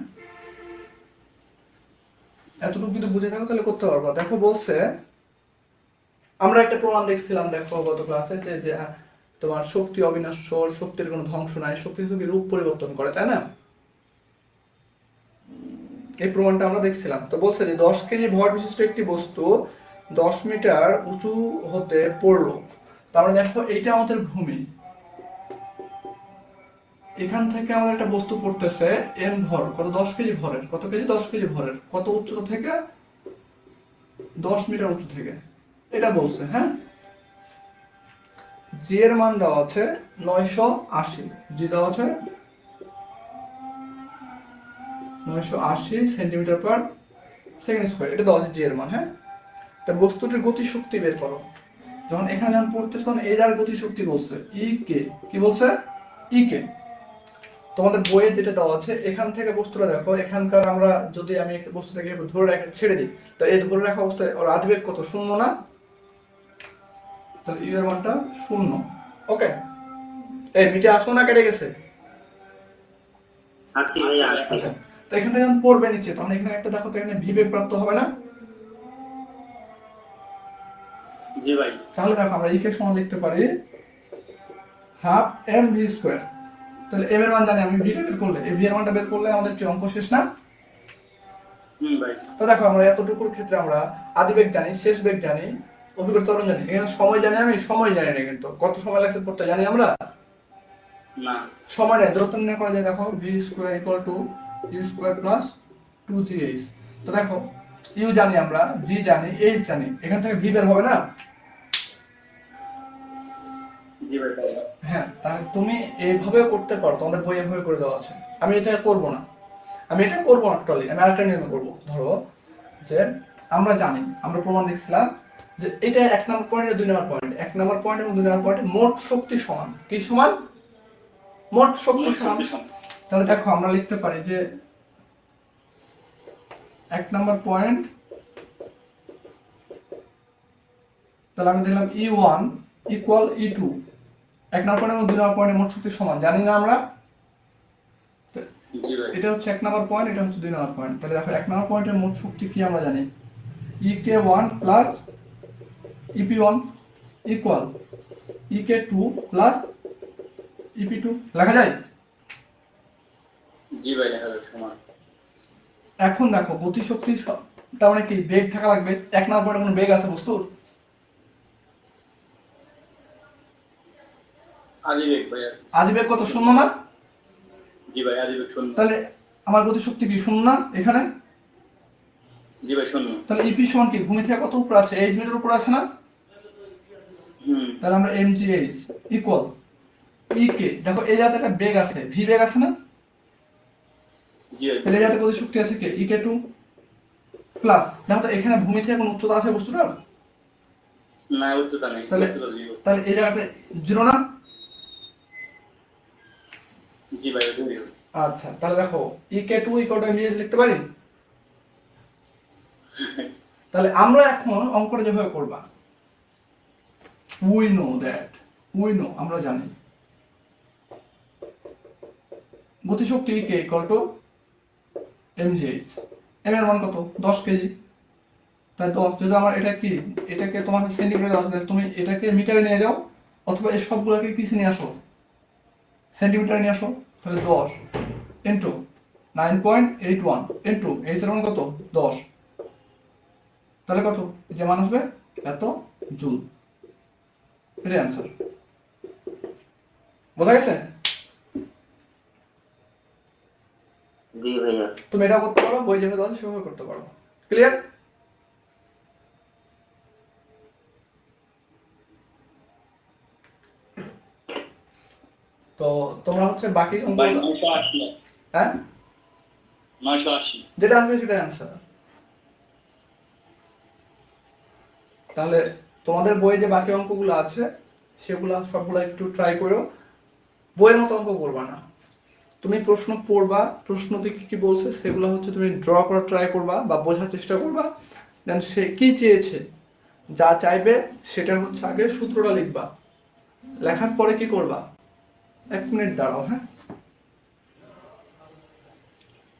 এতটুকু যদি বুঝে থাকো তাহলে করতে পারবা। দেখো বলছে, আমরা একটা প্রমাণ দেখছিলাম দেখো গত ক্লাসে, যে তোমার শক্তি অবিনশ্বর, শক্তির কোনো ধ্বংস নাই, শক্তি শুধু রূপ পরিবর্তন করে, তাই না? এই প্রমাণটা আমরা দেখছিলাম। তো বলছে যে 10 কেজি ভর বিশিষ্ট একটি বস্তু 10 মিটার উঁচু হতে পড়লো। তারপরে দেখো এইটা আমাদের ভূমি, এখান থেকে আমাদের একটা বস্তু পড়তেছে এম ভর, কত 10 কেজি ভরের, কত কেজি 10 কেজি ভরের, কত উচ্চতা থেকে 10 মিটার উঁচু থেকে, এটা বলছে, হ্যাঁ। জি এর মান দেওয়া আছে 980, জি দেওয়া আছে 980 সেন্টিমিটার পার সেকেন্ড স্কয়ার, এটা দেওয়া আছে জি এর মান, হ্যাঁ। তা বস্তুটির গতি শক্তি বের করো। যখন এখানে যখন পড়তেছ তখন এর গতি শক্তি বলছে ই কে, কি বলছে? ই কে। তোমাদের বইয়ে যেটা দেওয়া আছে এখান থেকে বস্তুটা দেখো, এখানকার আমরা যদি আমি একটা বস্তুটাকে ধরে রাখা ছেড়ে দিই, তো এই ধরে রাখা অবস্থায় ওর আদিবেগ কত? 0 না? তাহলে ইউ এর মানটা 0। ওকে, এই মিটে আসো না কেটে গেছে? আছি ভাইয়া। আচ্ছা, তো এখান থেকে যখন পড়বে নিচে তখন এখানে একটা দেখো, তো এখানে ভি বেগ প্রাপ্ত হবে না? জি ভাই। তাহলে দেখো আমরা ই কে সমান লিখতে পারি হাফ এম ভি স্কয়ার। তাহলে এম এর মান জানি, আমি ভি বের করলে এই ভি এর মানটা বের করলে আমাদের কি অঙ্ক শেষ না? ভাই। তো দেখো আমরা এতটুকুর ক্ষেত্রে আমরা আদিবেগ জানি, শেষ বেগ জানি, অভিকর্ষ ত্বরণ জানি, এখানে সময় জানি, আমি সময় জানি না, কিন্তু কত সময় লাগছে পড়তে জানি আমরা না। সময় নেই, দূরত্ব নির্ণয় করা যায়। দেখো V square equal to U square plus 2gh। তো দেখো ইউ জানি আমরা, জি জানি, এইচ জানি, এখান থেকে ভি বের হবে না? জি ভাই। হ্যাঁ, তাহলে তুমি এইভাবে করতে পারো, তোমাদের বই এভাবে করে দেওয়া আছে। আমি এটা করব না, আমি এটা করবো না টোটালি, আমি আরেকটা নিয়ম করবো। ধরো যে আমরা জানি, আমরা প্রমাণ দেখছিলাম যে এটা 1 নম্বর পয়েন্ট, 2 নম্বর পয়েন্ট, 1 নম্বর পয়েন্ট এবং 2 নম্বর পয়েন্টে মোট শক্তি সমান, কি সমান? মোট শক্তি সমান। তাহলে দেখো আমরা লিখতে পারি যে 1 নম্বর পয়েন্ট, তাহলে আমি দিলাম E1 ইকুয়াল E2, 1 নম্বর পয়েন্ট এবং 2 নম্বর পয়েন্টে মোট শক্তি সমান, জানি না আমরা? এটা হচ্ছে 1 নম্বর পয়েন্ট, এটা হচ্ছে 2 নম্বর পয়েন্ট। তাহলে দেখো 1 নম্বর পয়েন্টের মোট শক্তি কি আমরা জানি, EK1 plus EP1 equal EK2 plus EP2, লেখা যায়? জি ভাই, লেখা যাবে সমান। এখন দেখো গতি শক্তি তার মানে কি বেগ থাকা লাগবে, 1 নম্বর পয়েন্টে কোনো বেগ আছে বস্তুর? আদিবেগ ভাই। আদিবেগ কত? 0 না? জি ভাই, আদিবেগ 0। তাহলে আমার গতি শক্তি কি 0 না এখানে? জি ভাই 0। তাহলে ইপি সমান কি ভূমি থেকে কত উপরে আছে? 8 মিটার উপরে আছে না? তাহলে আমরা mgh ইকুয়াল কে, দেখো এই জায়গাতে একটা বেগ আছে, ভি বেগ আছে না? জি ভাই। তাহলে এই জায়গাতে গতি শক্তি আছে কে, কে2 প্লাস, দেখো তো এখানে ভূমি থেকে কোনো উচ্চতা আছে বস্তুটার? না, উচ্চতা নেই। তাহলে উচ্চতা 0। তাহলে এই জায়গাতে 0 না? জি ভাই, এটা 0। আচ্ছা, তাহলে দেখো কে2 ইকুয়াল টু mgh লিখতে পারি? তাহলে আমরা এখন অঙ্কটা যেভাবে করবা, উই নো আমরা জানি গতিশক্তি K equal to mgh, m এর মান কত? 10 কেজি। তাই তো যদি আমার এটা কি, এটাকে তোমার সেন্টিমিটারে দাও, তাহলে তুমি এটাকে মিটারে নিয়ে যাও, অথবা এই সবগুলোকে কিসে নিয়ে আসো, সেন্টিমিটারে নিয়ে আসো। তাহলে 10 ইন্টু 9.81 ইন্টু এইচ এর মান কত? 10, তাহলে কত? যে মান আসবে এত জুল। এটাই অ্যান্সার। বোঝা গেছে? জি ভাইয়া। তুমি এটাও করতে পারো, বই যেভাবে দেওয়া আছে সেভাবে করতে পারো। ক্লিয়ার? তো তোমরা হচ্ছে বাকি ভাই অঙ্কগুলো, 980। হ্যাঁ 980। যেটা আসবে সেটাই অ্যান্সার। তাহলে তোমাদের বইয়ে যে বাকি অঙ্কগুলো আছে সেগুলো সবগুলো একটু ট্রাই করো, বইয়ের মতো অঙ্ক করবা না। তুমি প্রশ্ন পড়বা, প্রশ্নতে কি কি বলছে সেগুলো হচ্ছে তুমি ড্র করার ট্রাই করবা বা বোঝার চেষ্টা করবা। দেন সে কি চেয়েছে, যা চাইবে সেটার হচ্ছে আগে সূত্রটা লিখবা। লেখার পরে কি করবা, 1 মিনিট দাঁড়াও। হ্যাঁ,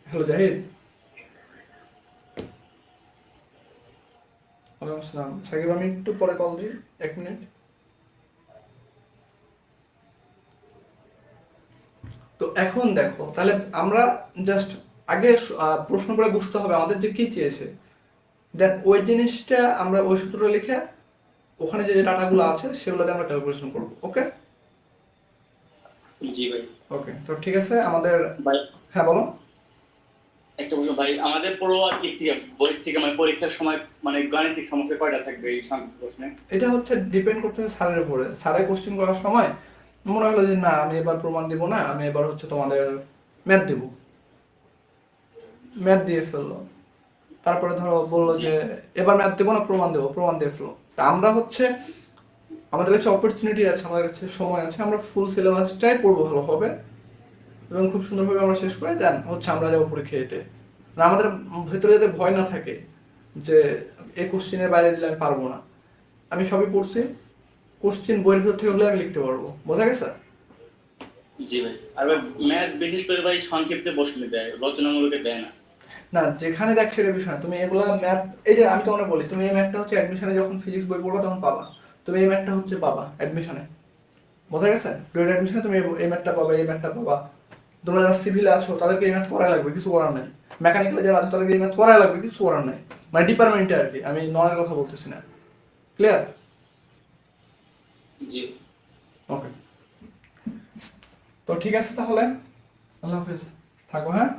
হ্যালো জাহিদ। ওয়ালাইকুম আসসালাম সাকিব, আমি একটু পরে কল দিই, 1 মিনিট। তো এখন দেখো, তাহলে আমরা জাস্ট আগে প্রশ্ন করে বুঝতে হবে আমাদের যে কি চেয়েছে, দেন ওই জিনিসটা আমরা ওই সূত্রটা লিখে ওখানে যে ডাটাগুলো আছে সেগুলো দিয়ে আমরা ক্যালকুলেশন করবো। ওকে জি ভাই। ওকে, তো ঠিক আছে আমাদের। ভাই হ্যাঁ বলো। একটা প্রশ্ন ভাই, আমাদের পড়ুয়ার দিক থেকে বই থেকে মানে পরীক্ষার সময় মানে গাণিতিক সমস্যা কয়টা থাকবে এই সংখ্যা প্রশ্নে? এটা হচ্ছে ডিপেন্ড করতেছে স্যারের উপরে। স্যারের কোশ্চেন করার সময় মনে হলো যে না আমি এবার প্রমাণ দিব না, আমি এবার হচ্ছে তোমাদের ম্যাথ দিব, ম্যাথ দিয়ে ফেললো। তারপরে ধরো বললো যে এবার ম্যাথ দেবো না, প্রমাণ দেবো, প্রমাণ দিয়ে ফেললো। তা আমরা হচ্ছে আমাদের কাছে অপরচুনিটি আছে, আমাদের কাছে সময় আছে, আমরা ফুল সিলেবাসটাই পড়বো ভালোভাবে এবং খুব সুন্দরভাবে আমরা শেষ করে দেন হচ্ছে আমরা যাবো পরীক্ষা দিতে। না আমাদের ভেতরে যাতে ভয় না থাকে যে এই কোশ্চেনের বাইরে দিলে আমি পারবো না। আমি সবই পড়ছি, কোশ্চেন বইয়ের ভিতর থেকে হলে আমি লিখতে পারবো। বোঝা গেছে? জি ভাই। আর ভাই ম্যাথ বিশেষ করে ভাই সংক্ষিপ্তে প্রশ্ন দেয়, রচনামূলকে দেয় না। না, যেখানে দেখ সেটা বিষয় না। তুমি এগুলা ম্যাথ, এই যে আমি তোমাকে বলি, তুমি এই ম্যাথটা হচ্ছে অ্যাডমিশনে যখন ফিজিক্স বই পড়বা তখন পাবা, তুমি এই ম্যাথটা হচ্ছে পাবা অ্যাডমিশনে। বোঝা গেছে? ডুয়েট অ্যাডমিশনে তুমি এই ম্যাথটা পাবা, এই ম্যাথটা পাবা। তোমরা যারা সিভিলে আছো তাদেরকে এই ম্যাথ করাই লাগবে, কিছু করার নাই। মেকানিক্যালে যারা আছো তাদেরকে এই ম্যাথ করাই লাগবে, কিছু করার নাই। মানে ডিপার্টমেন্টে আর কি, আমি ননের কথা বলতেছি না। ক্লিয়ার? জি ওকে, তো ঠিক আছে তাহলে, আল্লাহ হাফিজ, থাকো। হ্যাঁ।